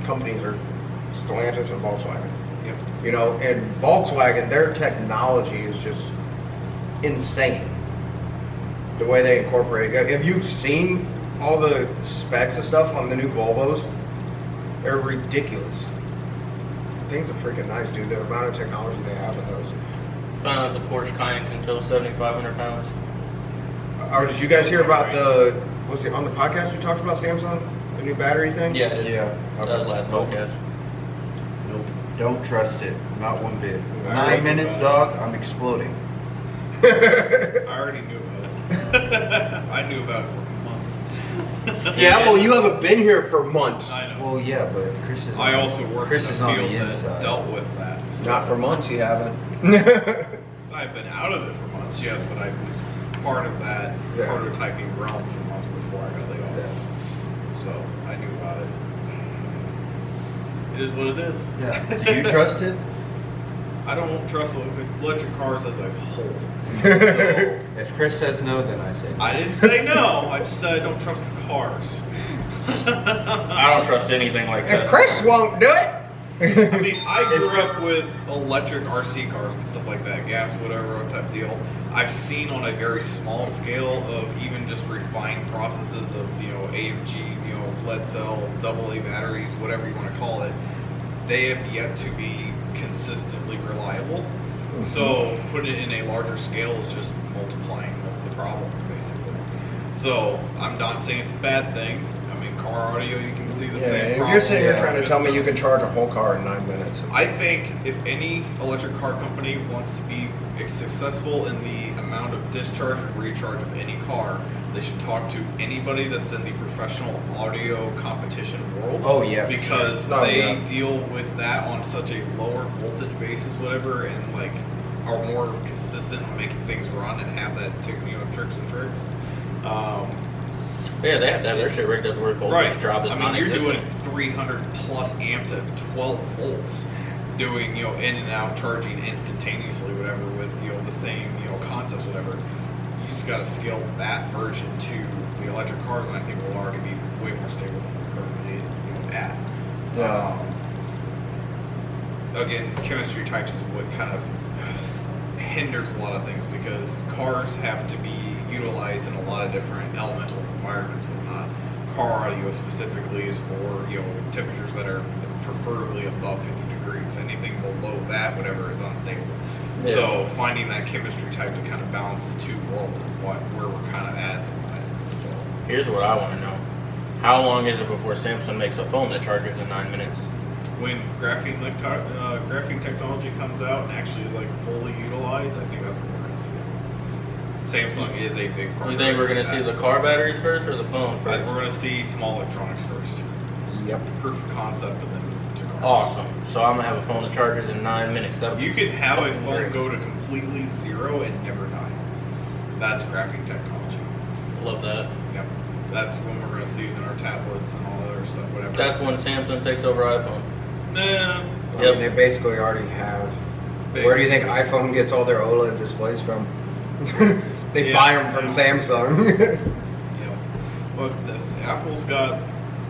companies are Stellantis and Volkswagen. Yep. And Volkswagen, their technology is just insane. The way they incorporate it. Have you seen all the specs and stuff on the new Volvos? They're ridiculous. Things are freaking nice, dude. The amount of technology they have in those. Found out the Porsche Cayenne can tow 7,500 pounds. Or did you guys hear about on the podcast we talked about Samsung? The new battery thing? Yeah, it is. Yeah. That was last podcast. Nope. Don't trust it. Not one bit. I 9 minutes, dog. I'm exploding. I already knew about it. I knew about it for months. Yeah, well, you haven't been here for months. I know. Well, yeah, but Chris is. I also worked Chris in is a on field the that inside. dealt with that. So Not for months, you haven't. I've been out of it for months, yes, but I was part of that prototyping realm for months before I got laid off. Yeah. So I knew about it. It is what it is. Yeah. Do you trust it? I don't trust electric cars as a whole. So if Chris says no, then I say no. I didn't say no. I just said I don't trust the cars. I don't trust anything like If Tesla. Chris won't do it. I mean, I grew up with electric RC cars and stuff like that, gas, whatever type deal. I've seen on a very small scale of even just refined processes of, AMG, lead cell, AA batteries, whatever you want to call it. They have yet to be consistently reliable. Mm-hmm. So putting it in a larger scale is just multiplying the problems, basically. So I'm not saying it's a bad thing. I mean, car audio, you can see the same If problem. you're sitting here Yeah, trying to good tell me stuff. you can charge a whole car in 9 minutes. I think if any electric car company wants to be successful in the amount of discharge and recharge of any car, they should talk to anybody that's in the professional audio competition world. Oh, yeah. Because Oh, they yeah. deal with that on such a lower voltage basis, whatever, and are more consistent on making things run and have that tricks and tricks. Yeah, they have to have their shit rigged up where voltage drop is I mean, you're non-existent. doing 300 plus amps at 12 volts, doing in and out charging instantaneously, whatever, with the same concept, whatever. You just got to scale that version to the electric cars, and I think we'll already be way more stable than we're currently at. Yeah. Again, chemistry types is what kind of hinders a lot of things because cars have to be utilized in a lot of different elemental environments, whatnot. Car audio specifically is for temperatures that are preferably above 50 degrees. Anything below that, whatever, it's unstable. Yeah. So finding that chemistry type to kind of balance the two worlds is where we're kind of at. So Here's what I want to know. How long is it before Samsung makes a phone that charges in 9 minutes? when graphene technology comes out and actually is fully utilized, I think that's what we're going to see. Samsung is a big part. You think we're going to see the car batteries first or the phone We're first? going to see small electronics first. Yep. Proof of concept and then to cars. Awesome. So I'm going to have a phone that charges in 9 minutes. That'll You be can have a fucking phone great. go to completely zero and never die. That's graphene technology. Love that. Yep. That's when we're going to see it in our tablets and all that other stuff, whatever. That's when Samsung takes over iPhone. Nah. I Yep. mean, they basically already have. Where do you think iPhone gets all their OLED displays from? They buy them from Samsung. Yeah. Well, Apple's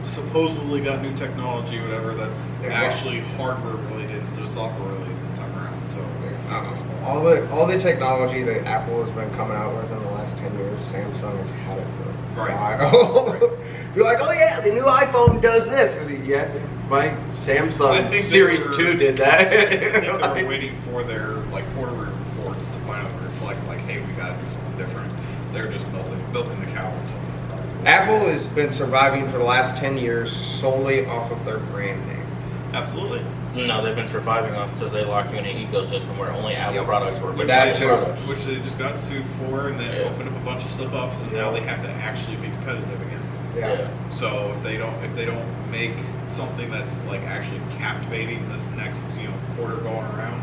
supposedly got new technology, whatever, that's Yeah. actually hardware related instead of software related this time around. So they see this. All the technology that Apple has been coming out with in the last 10 years, Samsung has had it for a while. You're like, oh yeah, the new iPhone does this. Yeah, my I Samsung think Series they were- 2 did that. I think they were waiting for their like quarterly reports to finally reflect like, hey, we got to do something different. They're just milking the cow until. Apple has been surviving for the last 10 years solely off of their brand name. Absolutely. No, they've been surviving off because they lock you in an ecosystem where only Apple Yep. products work. Which That they too. just- Which they just got sued for, and then Yeah. opened up a bunch of stuff up. So now they have to actually be competitive again. Yeah. So if they don't make something that's like actually captivating this next quarter going around.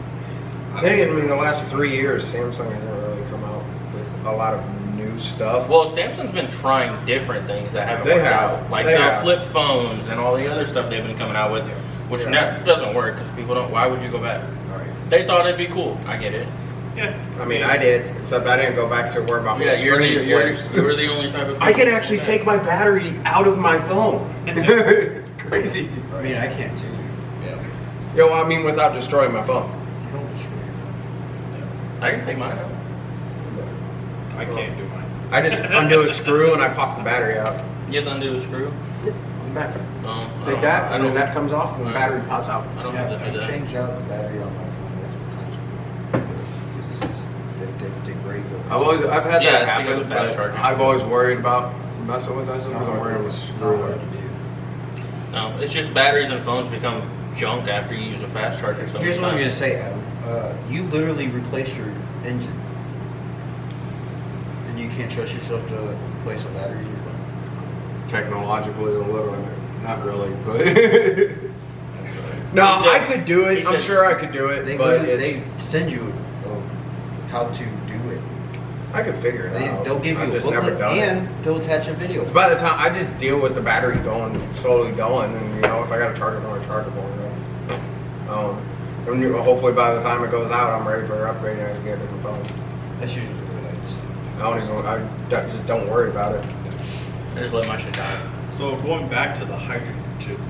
I mean, the last 3 years, Samsung hasn't really come out with a lot of new stuff. Well, Samsung's been trying different things that haven't They worked have. out, like They the have. flip phones and all the other stuff they've been coming out with, which doesn't work because people don't. Why would you go back? Right. They thought it'd be cool. I get it. Yeah. I mean, I did, except I didn't go back to where my Yeah, you're screen the, flips. you're the only type of. I can actually take my battery out of my phone. It's crazy. I mean, I can't too. Yeah. Yo, I mean, without destroying my phone. You don't destroy your phone. I can take mine out. I can't do mine. I just undo a screw and I pop the battery out. You have to undo a screw. I'm back. No, I Take don't- that, I and then don't. that comes off and the Alright. battery pops out. I don't Yeah, have to do I that. change out the battery on my phone multiple times. It's just, they degrade the. I've had Yeah, that it's happen, because of fast but charging. I've always worried about messing with those. It's I'm not worried hard, with it's not screw hard it. to do. No, it's just batteries and phones become junk after you use a fast charger. So Here's many what I'm times. gonna say, Adam. You literally replace your engine, and you can't trust yourself to replace a battery in your phone. Technologically, literally, not really, but. That's No, He said- I could do he it. I'm said- sure I could do it, They but literally, it's. they send you how to do it. I could figure it out. They'll give you I've a just never booklet done and they'll attach a video. it. By the time I just deal with the battery slowly going, and if I got to charge it more, I charge it more. And hopefully by the time it goes out, I'm ready for an upgrade and I just get a different phone. That's usually what I just. Just don't worry about it. I just let my shit die. So going back to the hydrogen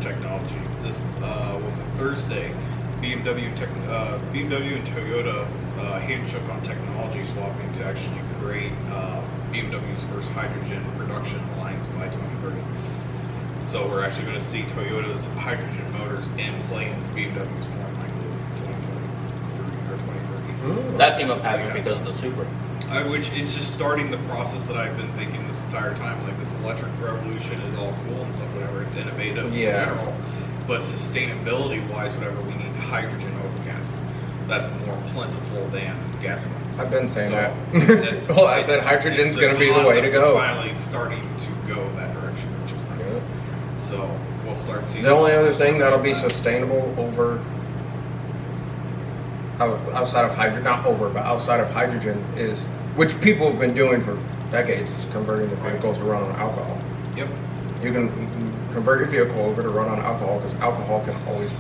technology, this was a Thursday. BMW and Toyota handshook on technology swapping to actually create BMW's first hydrogen production lines by 2030. So we're actually going to see Toyota's hydrogen motors in play in BMW's more than likely 2023 or 2030. That team up happened because of the Supra. Which is just starting the process that I've been thinking this entire time. Like, this electric revolution is all cool and stuff, whatever. It's innovative in general. But sustainability-wise, whatever, we need hydrogen over gas. That's more plentiful than gasoline. I've been saying So, that. that's- Well, I said hydrogen's going to be the way to concepts are go. finally starting to go that direction, which is nice. Yeah. So we'll start seeing. The only other thing that'll be sustainable outside of hydrogen, not over, but outside of hydrogen is, which people have been doing for decades, is converting the vehicles to run on alcohol. Yep. You can convert your vehicle over to run on alcohol because alcohol can always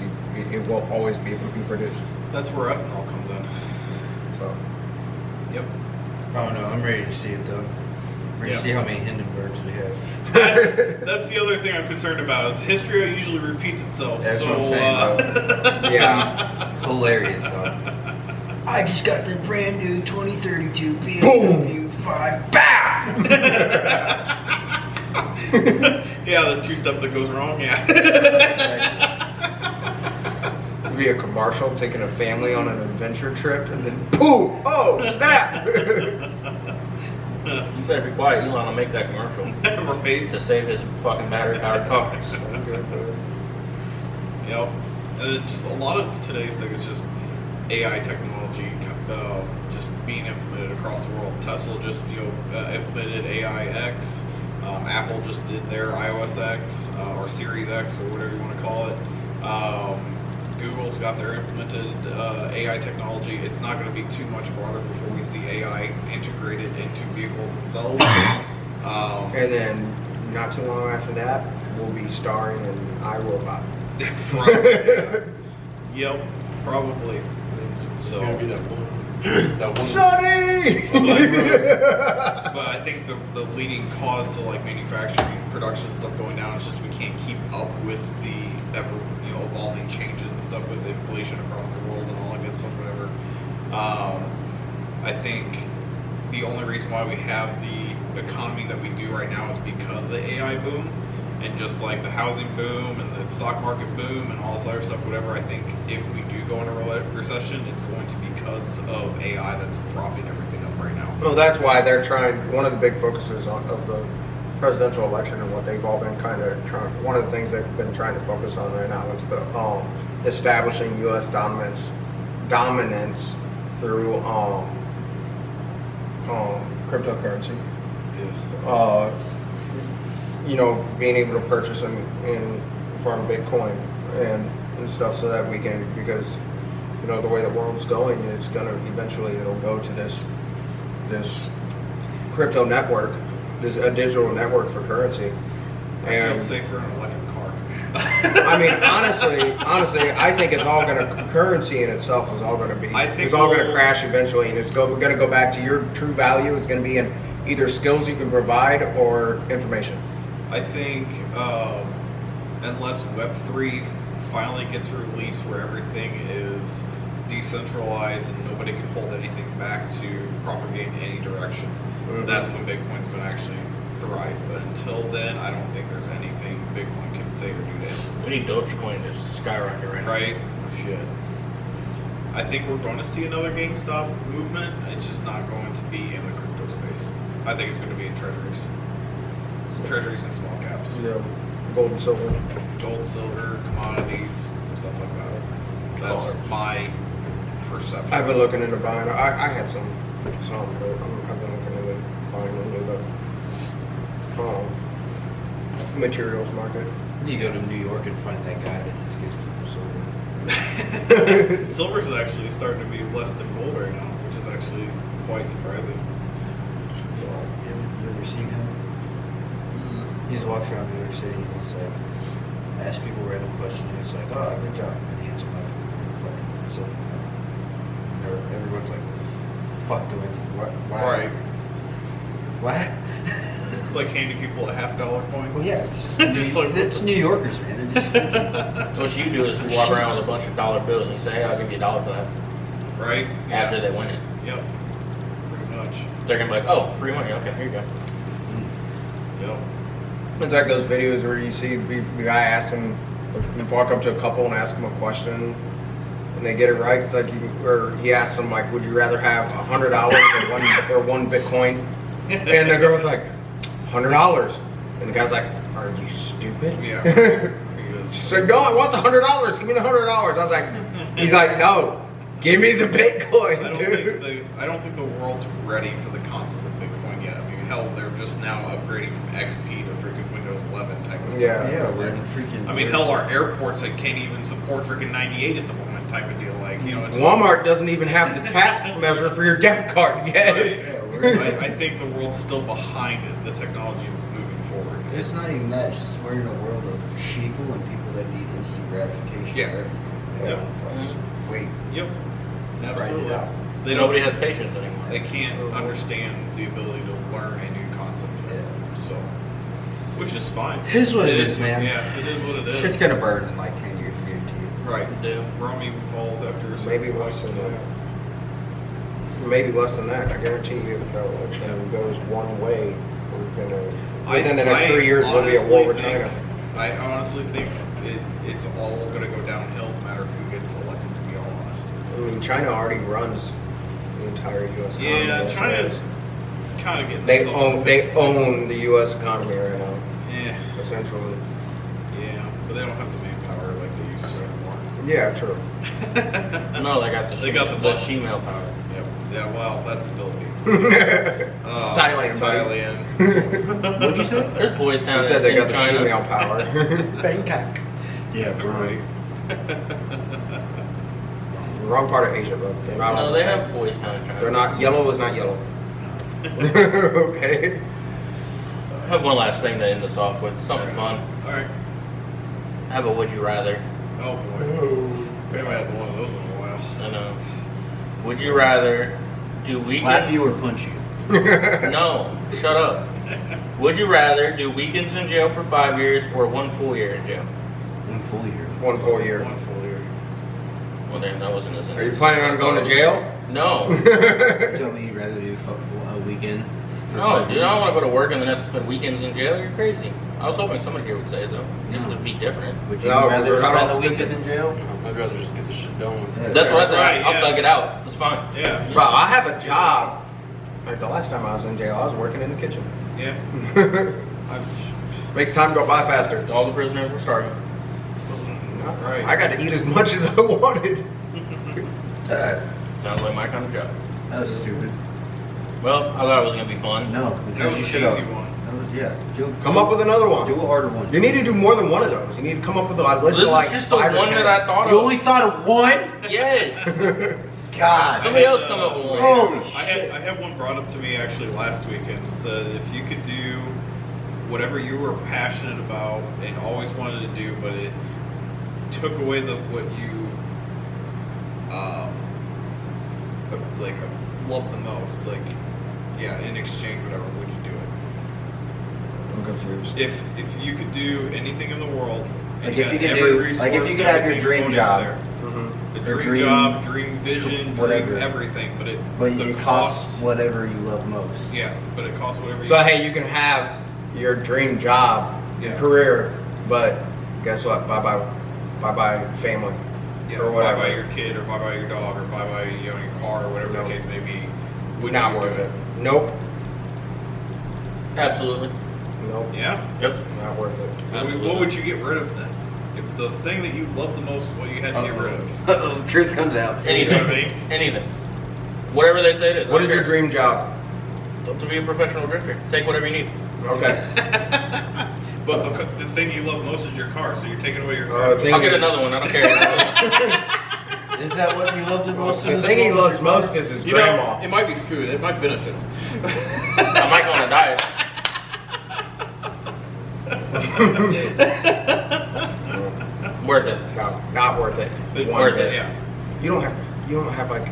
it will always be able to be produced. That's where ethanol comes in. So Yep. Oh no, I'm ready to see it though. Ready Yeah. to see how many Hindenburgs we have. That's the other thing I'm concerned about is history usually repeats itself. That's so, what I'm saying, yeah, Hilarious though. I just got the brand new 2032 BMW Boom! 5. Bow! yeah, the two-step that goes wrong. Yeah. to be a commercial taking a family on an adventure trip and then boom! Oh snap! You better be quiet. Elon will make that commercial right. to save his fucking battery-powered cars. Yep. And it's just a lot of today's thing is just AI technology, just being implemented across the world. Tesla just implemented AI X. Apple just did their iOS X or Series X or whatever you want to call it. Google's got their implemented AI technology. It's not going to be too much farther before we see AI integrated into vehicles themselves. And then not too long after that, we'll be starring in iRobot. Probably. Yep, probably. It's gonna be So that one. That one. Sonny! But I think the leading cause to like manufacturing production and stuff going down is just we can't keep up with the ever evolving changes and stuff with inflation across the world and all that good stuff, whatever. I think the only reason why we have the economy that we do right now is because of the AI boom and just like the housing boom and the stock market boom and all this other stuff, whatever. I think if we do go into a recession, it's going to be because of AI that's propping everything up right now. Well, that's why they're trying. One of the big focuses of the presidential election and what they've all been kind of trying. One of the things they've been trying to focus on right now is the establishing U.S. dominance through cryptocurrency. Yes. Being able to purchase in from Bitcoin and stuff, so that we can, because the way the world's going, it's gonna eventually it'll go to this crypto network, a digital network for currency. I feel safer in an electric car. I mean, honestly, I think it's all gonna currency in itself is all gonna be. It's all gonna crash eventually, and it's gonna go back to your true value is gonna be in either skills you can provide or information. I think unless Web3 finally gets released where everything is decentralized and nobody can hold anything back to propagate in any direction, that's when Bitcoin's going to actually thrive. But until then, I don't think there's anything Bitcoin can say or do to it. We need Dogecoin to skyrocket right now. Right? Shit. I think we're going to see another GameStop movement. It's just not going to be in the crypto space. I think it's going to be in treasuries. Treasuries and small caps. Yeah, gold and silver. Gold, silver, commodities, stuff like that. That's Cars. my perception. I've been looking into buying. I had some, but I've been looking into buying into the materials market. You go to New York and find that guy that just gives people silver. Silver's actually starting to be less than gold right now, which is actually quite surprising. So, You ever seen him? He just walks around New York City and he's like, asks people random questions. He's like, oh, good job. And he answers like, fucking silver. Everyone's like, fuck do I need? What? Why? right. What? It's like handing people a $50 coin. Well, yeah, it's just, Just like- it's New Yorkers, man. They're just freaking, What you do is you walk around with a bunch of dollar bills and you say, hey, I'll give you $1 for that. Right? After they win it. Yep. Pretty much. They're going to be like, oh, free money. Okay, here you go. Yep. It's like those videos where you see the guy ask him, you walk up to a couple and ask them a question, and they get it right. It's like he asks them like, would you rather have $100 or one Bitcoin? And the girl's like, $100, and the guy's like, are you stupid? Yeah. She's like, no, I want the $100. Give me the $100. I was like, he's like, no, give me the Bitcoin, dude. I don't think the world's ready for the concepts of Bitcoin yet. I mean, hell, they're just now upgrading from XP to freaking Windows 11 type of stuff. Yeah. we're in freaking. I mean, hell, our airports that can't even support freaking 98 at the moment type of deal. Like, it's Walmart doesn't even have the tap measure for your debit card yet. Right. Yeah, we're, I think the world's still behind it. The technology is moving forward. it's not even that. It's just we're in a world of sheeple and people that need instant gratification. Yeah. Right? Yep. Mhm. Wait. Yep. Write it Absolutely. out. They Nobody don't. has patience anymore. They can't understand the ability to learn a new concept. Yeah. So, which is fine. It is what it is, man. Yeah, it is what it is. Shit's gonna burn in like 10 years, guarantee you. Right. Yeah. Rome even falls after a certain Maybe point, less than so- that. Maybe less than that. I guarantee you, if the election goes one way, we're gonna within the next 3 years we'll be at war with China. I honestly think it's all going to go downhill no matter who gets elected. To be all honest. I mean, China already runs the entire U.S. economy. Yeah, as it China's is. kind of getting. They themselves- own the U.S. economy right now, Yeah, essentially. yeah, but they don't have the manpower like they used to anymore. Yeah, true. No, they got the They got the the button. shemale power. Yep. Yeah. Well, that's the Philippines. It's Thailand, buddy. Thailand. What'd you say? There's Boys Town He said they in got the China. female power. Bangkok. Yeah, Right. Wrong part of Asia, bro. They're not all No, the they same. have Boys Town in China. They're not yellow. Is not yellow. Okay. I have one last thing to end this off with. Something fun. All right. I have a would you rather. Oh boy. We haven't had one of those in a while. I know. Would you rather do weekends? Slap you or punch you? No, shut up. Would you rather do weekends in jail for 5 years or 1 full year in jail? 1 full year. 1 full year. 1 full year. Well, then that wasn't as Are you planning on going to jail? No. Tell me you'd rather do a weekend. for No, 5 dude, years? I don't want to go to work and then have to spend weekends in jail. You're crazy. I was hoping somebody here would say it, though. Just No. to be different. Would you No, rather we're not all spend a stupid. weekend in jail? I'd rather just get the shit done with. Yeah. That's what I said. Right, I'll yeah. thug it out. That's fine. Yeah. Bro, I have a job. Like the last time I was in jail, I was working in the kitchen. Yeah. Makes time go by faster. All the prisoners were starving. Right. I got to eat as much as I wanted. Sounds like my kind of job. That was stupid. Well, I thought it was going to be fun. No, That because was you an should easy have. one. Come up with another one. Do a harder one. You need to do more than one of those. You need to come up with a list This of like is just the 5 or one 10. that I thought You of. only thought of one? Yes. God. Somebody else come up with one. Holy I shit. had one brought up to me actually last weekend. Said if you could do whatever you were passionate about and always wanted to do, but it took away what you like love the most, like in exchange, whatever, would you do it? I'm confused. If you could do anything in the world, and Like you if had you could every do- resource, like if you and could have your everything dream going into job. there, Mm-hmm. the Or dream dream- job, dream vision, whatever. dream everything, but But the it costs whatever you love most. Yeah, but it costs whatever. So hey, you can have your dream job, your Yeah. career, but guess what? Bye bye family. Yeah, or buy whatever. by your kid, or buy by your dog, or buy by your car, or whatever No. the case may be. Would Not you do worth it. Nope. Absolutely. Nope. Yeah. Yep. Not worth it. Absolutely. What would you get rid of then? If the thing that you love the most, what you had to get rid of? Uh-oh, truth comes out. You know what I Anything. mean? Anything. Whatever they say it is. What is your dream job? To be a professional drifter. Take whatever you need. Okay. But the thing you love most is your car, so you're taking away your car. Thing- I'll get another one. I don't care. Is that what you love the most? in The this thing he world? loves most is his You grandma. know, it might be food. It might benefit him. I might go on a diet. Worth it. No, not worth it. Worth it. Yeah. You don't have like.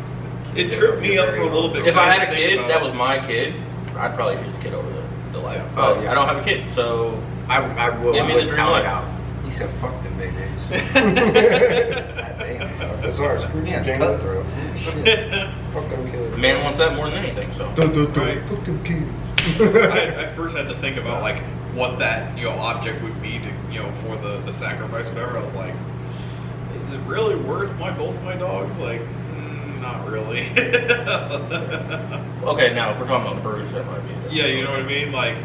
It tripped me up for a little bit. If I had a think kid about- that was my kid, I'd probably choose the kid over the life. Yeah. But Oh, yeah. I don't have a kid, so I will. Give I me would the dream count life. it out. He said, "Fuck them babies." Damn. Damn. That's sorry. Screw Yeah, Jamie. cutthroat. Shit. Fuck them kids. man wants that more than anything. So Dun, dun, dun. Right. Fuck them kids. I first had to think about like what that object would be to for the sacrifice, whatever. I was like, is it really worth both my dogs? Like, not really. okay, now if we're talking about Bruce, that might be. a Yeah, different you know what I story. mean. Like,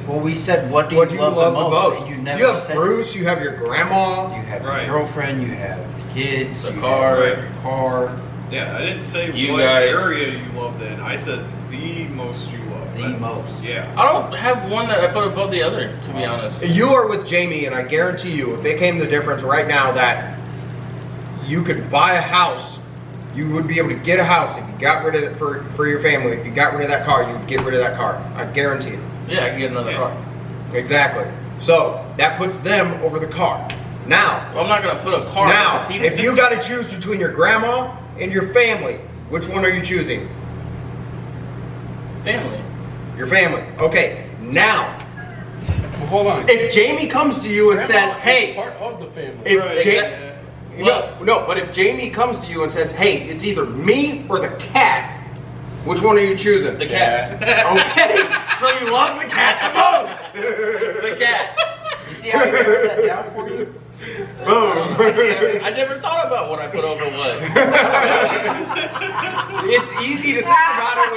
Well, we said, what do What do you you love, love the the most? most? And you You never have said. Bruce. You have your grandma. You have Right. your girlfriend. You have the kids. The you car. have your car. yeah, I didn't say You what guys- area you loved in. I said the most you loved. The most. Yeah. I don't have one that I put above the other, to be honest. You are with Jamie, and I guarantee you, if it came to the difference right now that you could buy a house, you would be able to get a house if you got rid of it for your family. If you got rid of that car, you would get rid of that car. I guarantee it. Yeah, I can get another Yeah. car. Exactly. So that puts them over the car. Now, Well, I'm not gonna put a car. now, with people. if you got to choose between your grandma and your family, which one are you choosing? family. Your family. Okay. Now, Well, hold on. if Jamie comes to you and Grandma says, is "Hey," part of the family. if Right, Ja- exactly. no, but if Jamie comes to you and says, "Hey, it's either me or the cat," which one are you choosing? The cat. Okay, so you love the cat the most. The cat. You see how I wrote that down for you? Boom. I never thought about what I put over what. It's easy to think about it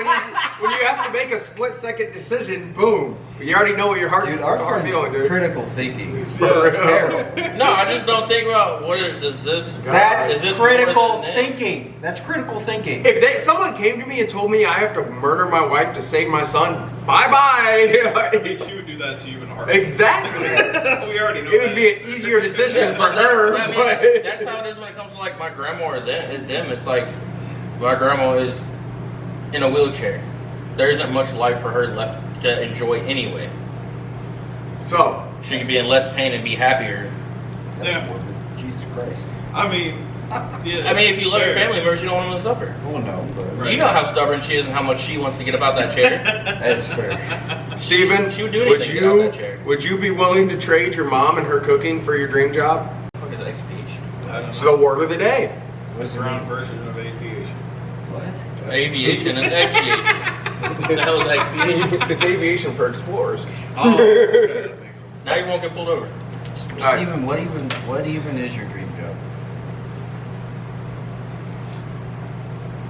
when you have to make a split-second decision. Boom, you already know what your heart's Dude, our heart friend's feeling, dude. critical thinking. For It's real. terrible. No, I just don't think about does this. That's is this more critical than this? thinking. That's critical thinking. If someone came to me and told me I have to murder my wife to save my son, bye-bye. She would do that to you in a heartbeat. Exactly. We already know It would that. be an easier decision for but her. I mean, but- that's how it is when it comes to like my grandma or them. It's like my grandma is in a wheelchair. There isn't much life for her left to enjoy anyway. So, She could be in less pain and be happier. That's Yeah. morbid. Jesus Christ. I mean, Yeah, I mean, if you love your fair. family members, you don't want them to suffer. Well, no, but Right. You know how stubborn she is and how much she wants to get about that chair. that's fair. Steven, She would do would anything to get out you that chair. would you be willing to trade your mom and her cooking for your dream job? What is expiation? I don't It's know. the word of the day. What's It's it the round mean? version of aviation. What? Aviation is expiation. What the hell is expiation? It's aviation for explorers. Oh, okay, that makes sense. Now you won't get pulled over. Alright. Steven, what even is your dream job?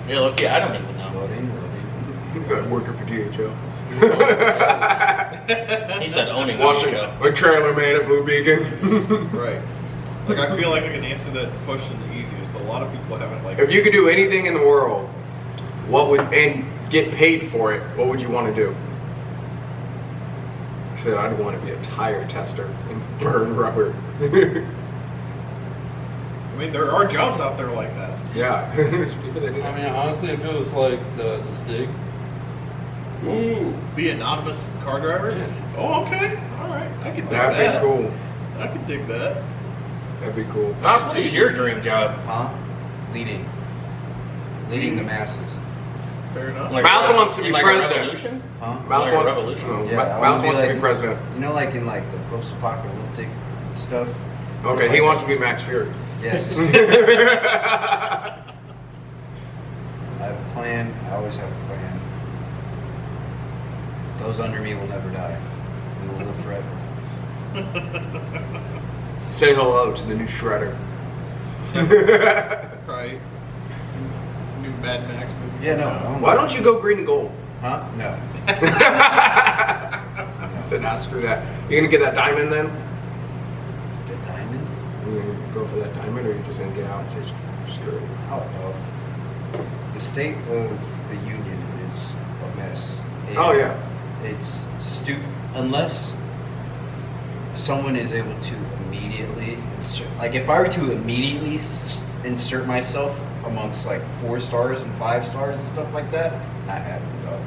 Yeah, look, I don't even know. What He's working for DHL. He said owning Washing a a trailer man at Blue Beacon. Right. Like, I feel like I can answer that question the easiest, but a lot of people haven't, like... If you could do anything in the world, what would and get paid for it, what would you want to do? I said I'd want to be a tire tester and burn rubber. I mean, there are jobs out there like that. Yeah. There's people that do I that. mean, honestly, if it was like the Stig, Ooh, be anonymous car driver? Yeah. Oh, okay. All right. I could dig That'd that. be cool. I could dig that. That'd be cool. What's your dream job? Huh? Leading the masses. Fair enough. Mouse wants to be like president. A revolution? Huh? Mouse, Like a want- revolution. no, Yeah, Ma- I Mouse wanna wants to be like- president. You know, like in like the post-apocalyptic stuff. Okay, he wants to be Max Fury. Yes. I have a plan. I always have a plan. Those under me will never die. We will live forever. Say hello to the new Shredder. Right. New Mad Max movie. Yeah, no. Why don't you go green and gold? Huh? No. I said, nah, screw that. You gonna get that diamond then? The diamond? You gonna go for that diamond, or you just gonna get out and say, screw it? Oh, the state of the union is a mess. And Oh, yeah. It's stupid unless someone is able to immediately insert. Like, if I were to immediately insert myself amongst like 4 stars and 5 stars and stuff like that, not happening, dog.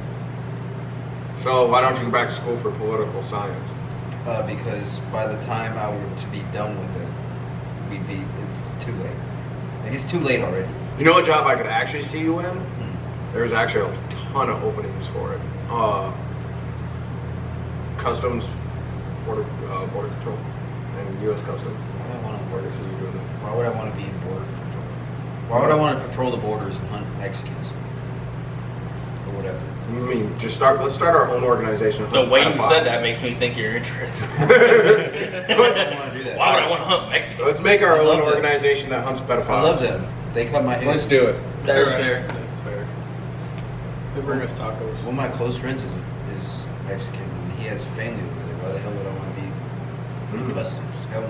So why don't you go back to school for political science? Because by the time I were to be done with it, it's too late. Like, it's too late already. You know what job I could actually see you in? There's actually a ton of openings for it. Customs, border control, and U.S. Customs. Why would I want to Where see you doing that? Why would I want to be in border control? Why would I want to patrol the borders and hunt Mexicans? Or whatever. I mean, let's start our own organization. The way you Pedophiles. said that makes me think you're interested. Why would I want to do that? Why would I want to hunt Mexico? Let's make our I own love that. organization that hunts pedophiles. I love them. They cut my hair. Let's do it. That is Right. fair. That's fair. They bring us tacos. One of my close friends is Mexican, and he has family over there. Why the hell would I want to be in customs? Hell no.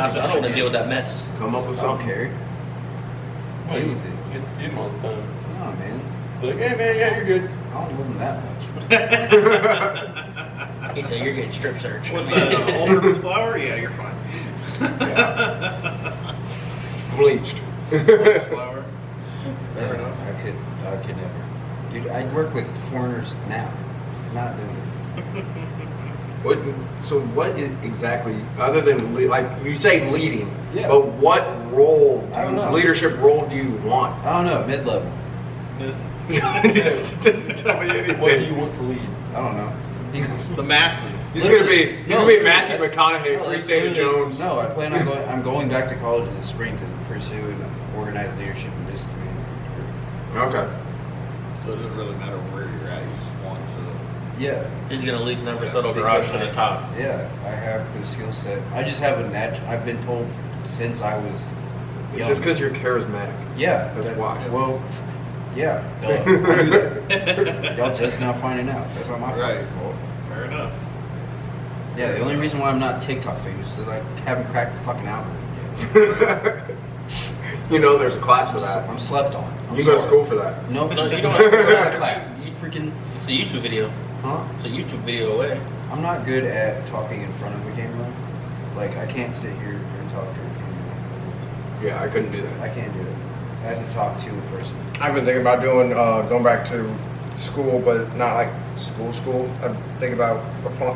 I don't want to deal with that mess. Come up with I don't something. care. well, you Anything. get to see them all the time. No, man. Be like, hey man, yeah, you're good. I don't love them that much. He said you're getting strip searched. What's that? All-purpose flour? Yeah, you're fine. Bleached. Flour. Fair No, enough. I could never. Dude, I work with foreigners now. I'm not doing it. What? So what is exactly, other than like you say leading? Yeah. But what role? I don't know. Leadership role do you want? I don't know, mid-level. Doesn't tell me anything. What do you want to lead? I don't know. The masses. He's gonna be Matthew that's- McConaughey, no, Free that's State of literally- Jones. No, I plan on going. I'm going back to college this spring to pursue organized leadership and discipline. Okay. So it doesn't really matter where you're at. You just want to. Yeah. He's gonna lead Never Settle Garage to the top. Yeah, I have the skill set. I just have a I've been told since I was It's young. just because you're charismatic. Yeah, That's why. Well, yeah, duh. I knew that. Y'all just now finding out. That's not my Right. fucking fault. Fair enough. Yeah, the only reason why I'm not TikTok famous is I haven't cracked the fucking algorithm yet. You know, there's a class for that. I'm slept on. I'm You go to sorry. school for that. Nope. No, you don't It's have to not a class. It's a freaking. It's a YouTube video. Huh? It's a YouTube video away. I'm not good at talking in front of a camera. Like, I can't sit here and talk to a camera. Yeah, I couldn't do that. I can't do it. I have to talk to a person. I've been thinking about doing going back to school, but not like school. I'm thinking about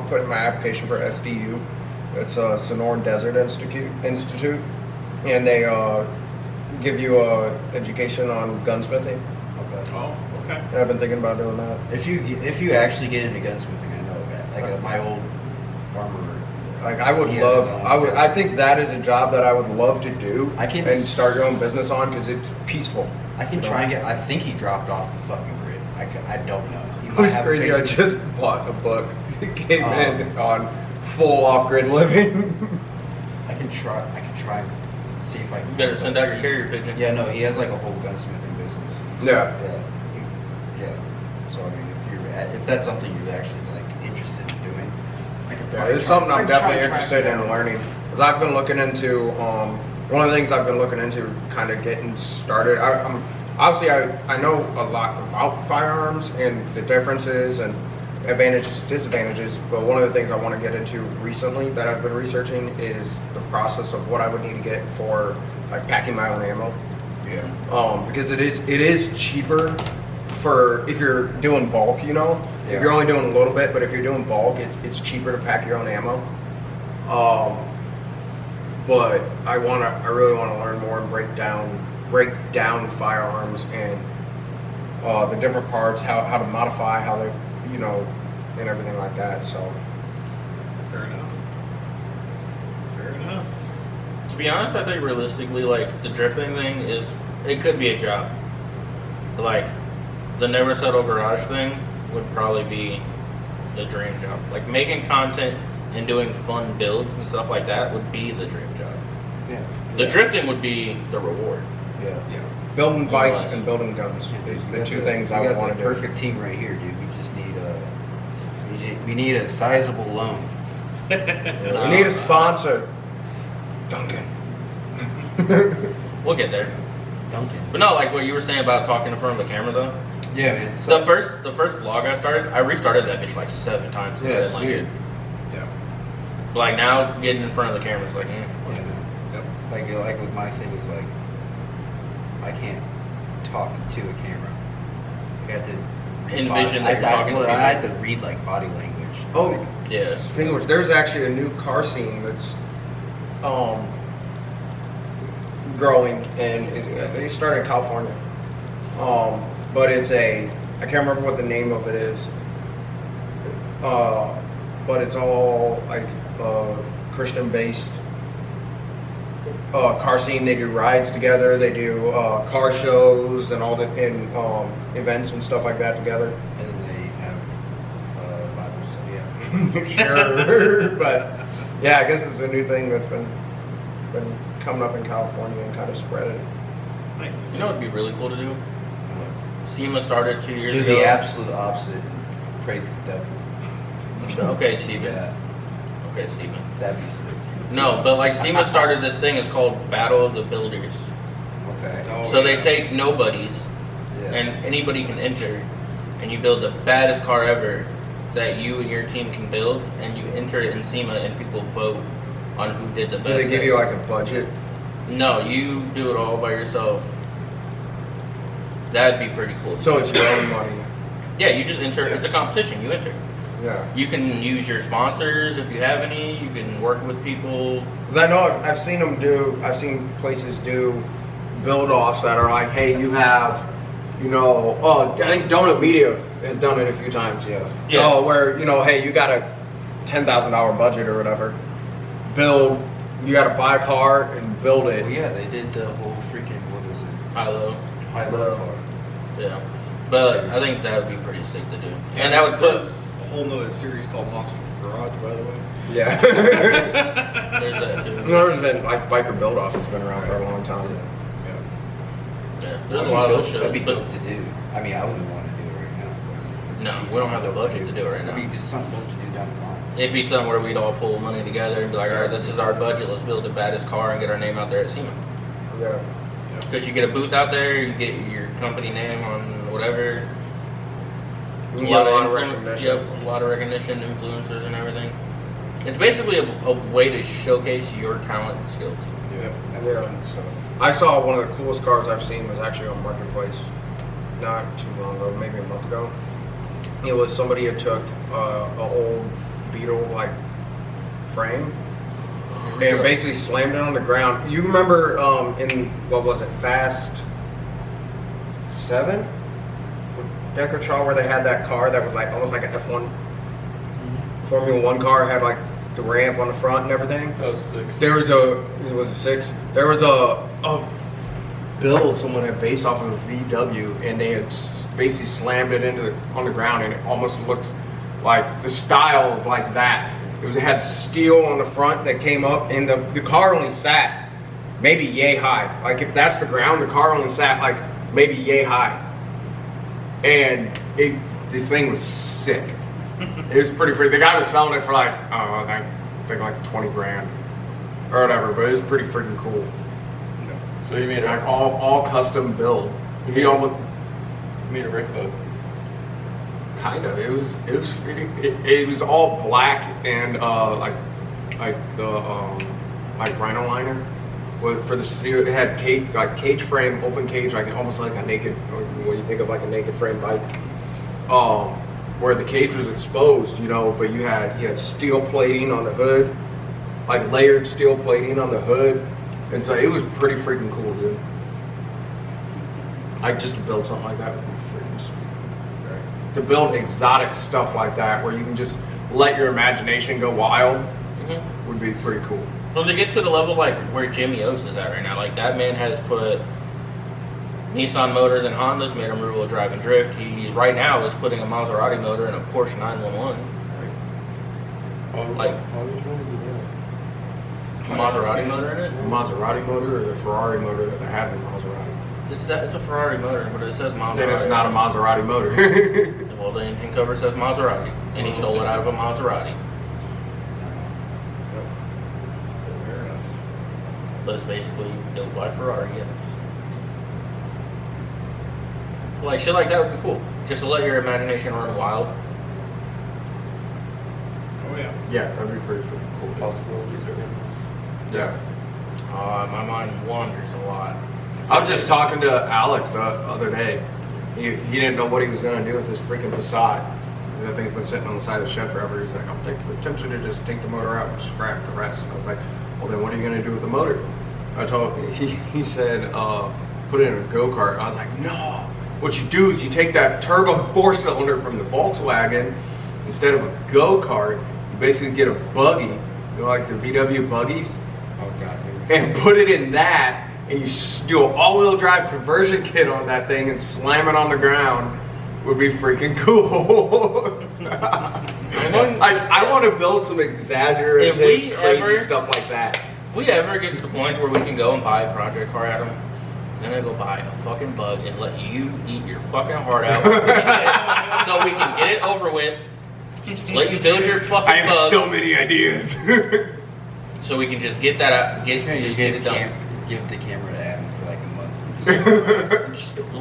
putting my application for SDU. It's a Sonoran Desert Institute, and they give you a education on gunsmithing. Okay. Oh, okay. I've been thinking about doing that. If you actually get into gunsmithing, I know a guy, like my old armorer. Like I would Yeah, love, no, I think that is a job that I would love to do. I can and start your own business on because it's peaceful. I can try and get. I think he dropped off the fucking grid. I don't know. He It might was have crazy. I Facebook- just bought a book. It came in on full off-grid living. I can try and see if I can. You better send out your carrier pigeon. Yeah, no, he has like a whole gunsmithing business. Yeah. Yeah. So I mean, if that's something you're actually like interested in doing, I can. Yeah, probably it's try- something I'm I can try definitely and track interested it in down. learning. Because I've been looking into, one of the things I've been looking into kind of getting started. Obviously, I know a lot about firearms and the differences and advantages, disadvantages, but one of the things I want to get into recently that I've been researching is the process of what I would need to get for like packing my own ammo. Yeah. Because it is cheaper for if you're doing bulk, you know. Yeah. If you're only doing a little bit, but if you're doing bulk, it's cheaper to pack your own ammo. But I really want to learn more and break down firearms and the different parts, how to modify, how they, you know, and everything like that. So Fair enough. Fair enough. To be honest, I think realistically, like the drifting thing it could be a job. Like the Never Settle Garage thing would probably be the dream job. Like making content and doing fun builds and stuff like that would be the dream job. Yeah. The drifting would be the reward. yeah, Yeah. building bikes Otherwise- and building guns is the two things we I got want the to do. perfect team right here, dude. We just need we need a sizable loan. We need a sponsor, Duncan. We'll get there. Duncan. But no, like what you were saying about talking in front of the camera though. Yeah, man. So, The first vlog I started, I restarted that bitch like 7 times. 'cause I yeah, didn't it's like weird. it. Yeah. But like now, getting in front of the camera is like, Yeah, man. Yep. Like with my thing is like, I can't talk to a camera. I have to Envision that you're talking to I people. had to read like body language. Oh, Like, yeah. speaking of which, there's actually a new car scene that's growing, and they started in California. But it's I can't remember what the name of it is. But it's all like Christian-based car scene. They do rides together. They do car shows and all the events and stuff like that together. and then they have Bible study. Yeah. Sure, but yeah, I guess it's a new thing that's been coming up in California and kind of spreading. Nice. You know what would be really cool to do? SEMA started 2 years Do ago. the absolute opposite. And praise the devil. Okay, Steven. Yeah, Okay, Steven. that'd be sick. No, but like SEMA started this thing. It's called Battle of the Builders. Okay. Oh, So yeah. they take nobodies, Yeah. and anybody can enter, and you build the baddest car ever that you and your team can build, and you enter it in SEMA, and people vote on who did the best. Do they give thing. you like a budget? No, you do it all by yourself. That'd be pretty cool. So it's your own money. Yeah, you just enter. It's a competition. You enter. Yeah. You can use your sponsors if you have any. You can work with people. Because I know I've seen them do. I've seen places do build-offs that are like, hey, you have, you know, I think Donut Media has done it a few times. Yeah. Yeah. Oh, where you know, hey, you got a $10,000 budget or whatever. Build. You got to buy a car and build it. Well, yeah, they did the whole freaking what is it? High-low. High-low car. Yeah. But I think that would be pretty sick to do. And that would put. There's a whole nother series called Monster Garage, by the way. Yeah. There's that too. There's been like biker build-off has been around for a long time. Yeah. Yeah. There's a lot of those shows. That'd be But dope to do. I mean, I wouldn't want to do it right now. no, we don't have the budget to do it right It'd be now. just something dope to do down the line. It'd be something where we'd all pull money together and be like, all right, this is our budget. Let's build the baddest car and get our name out there at SEMA. Yeah. Because you get a booth out there, you get your company name on whatever. You can get a lot of influ- recognition. Yep, a lot of recognition, influencers and everything. It's basically a way to showcase your talent and skills. Yeah. Yeah. So I saw one of the coolest cars I've seen was actually on Marketplace not too long ago, maybe a month ago. It was somebody had took an old Beetle like frame, and basically slammed it on the ground. You remember in, what was it, Fast 7? With Deckard Shaw, where they had that car that was like almost like an F1 Formula 1 car, had like the ramp on the front and everything? That was 6. There was a 6? There was a build someone had based off of a VW, and they had basically slammed it on the ground, and it almost looked like the style of like that. It had steel on the front that came up, and the car only sat maybe yay high. Like if that's the ground, the car only sat like maybe yay high. And this thing was sick. It was pretty free. The guy was selling it for like, I think like 20 grand or whatever, but it was pretty freaking cool. So you mean Like all custom build. He almost a rainbow? kind of. It was all black and like rhino liner. For the steel, it had cage frame, open cage, like almost like a naked. When you think of like a naked frame bike, where the cage was exposed, but he had steel plating on the hood, like layered steel plating on the hood, and so it was pretty freaking cool, dude. Like just to build something like that would be freaking sweet. Right. To build exotic stuff like that, where you can just let your imagination go wild, would be pretty cool. Well, to get to the level like where Jimmy Oaks is at right now, like that man has put Nissan motors and Hondas, made them rear-wheel drive and drift. He right now is putting a Maserati motor in a Porsche 911. Like a Maserati motor in it? The Maserati motor or the Ferrari motor that they had in the Maserati? It's a Ferrari motor, but it says Maserati. Then it's not a Maserati motor. Well, the engine cover says Maserati, and he stole it out of a Maserati. But it's basically built by Ferrari, yes. Like shit like that would be cool. Just to let your imagination run wild. Oh yeah. Yeah, that'd be pretty freaking cool. Possibilities are endless. Yeah. My mind wanders a lot. I was just talking to Alex the other day. He didn't know what he was going to do with this freaking Passat. That thing's been sitting on the side of the shed forever. He's like, I'm tempted to just take the motor out and scrap the rest. And I was like, well, then what are you going to do with the motor? I told him, he said, put it in a go-kart. I was like, no. What you do is you take that turbo 4-cylinder from the Volkswagen, instead of a go-kart, you basically get a buggy, like the VW buggies, and put it in that, and you do an all-wheel drive conversion kit on that thing and slam it on the ground. Would be freaking cool. I want to build some exaggerative, crazy stuff like that. If we ever get to the point where we can go and buy a project car, Adam, I'm gonna go buy a fucking bug and let you eat your fucking heart out so we can get it over with. Let you build your fucking bug. I have so many ideas. So we can just get that out, get it done. Give the camera to Adam for like a month.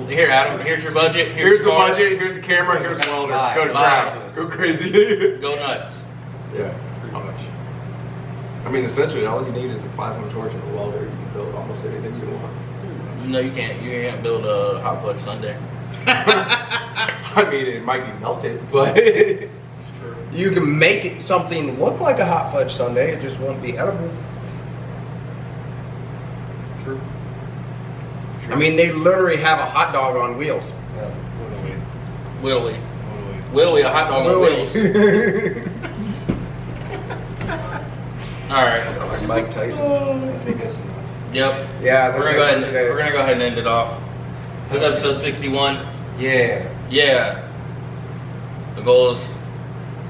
Here, Adam. Here's your budget. Here's the budget. Here's the camera. Here's the welder. Go to town. Go crazy. Go nuts. Yeah. How much? I mean, essentially, all you need is a plasma torch and a welder. You can build almost anything you want. No, you can't. You can't build a hot fudge sundae. I mean, it might be melted, but you can make it something look like a hot fudge sundae. It just won't be edible. True. I mean, they literally have a hot dog on wheels. Yeah. Willie, a hot dog on wheels. All right. Sound like Mike Tyson. I think that's enough. Yep. Yeah, We're gonna go ahead and end it off. This is episode 61. Yeah. Yeah. The goal is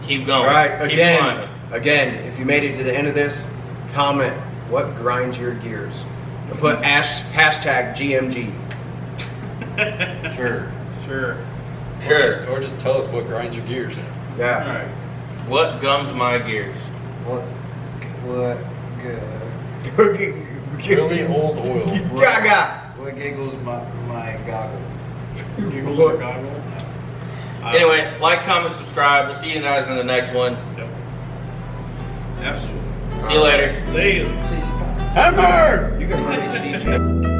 keep going. All right. Keep climbing. Again, if you made it to the end of this, comment what grinds your gears. And put hashtag GMG. Sure. Or just tell us what grinds your gears. Yeah. All right. What gums my gears? What good? Really old oil. Gaga. What giggles my goggle? Giggles or goggle? Anyway, like, comment, subscribe. We'll see you guys in the next one. Yep. Absolutely. See you later. See you. Please stop. Hammer! You can hardly see Jim.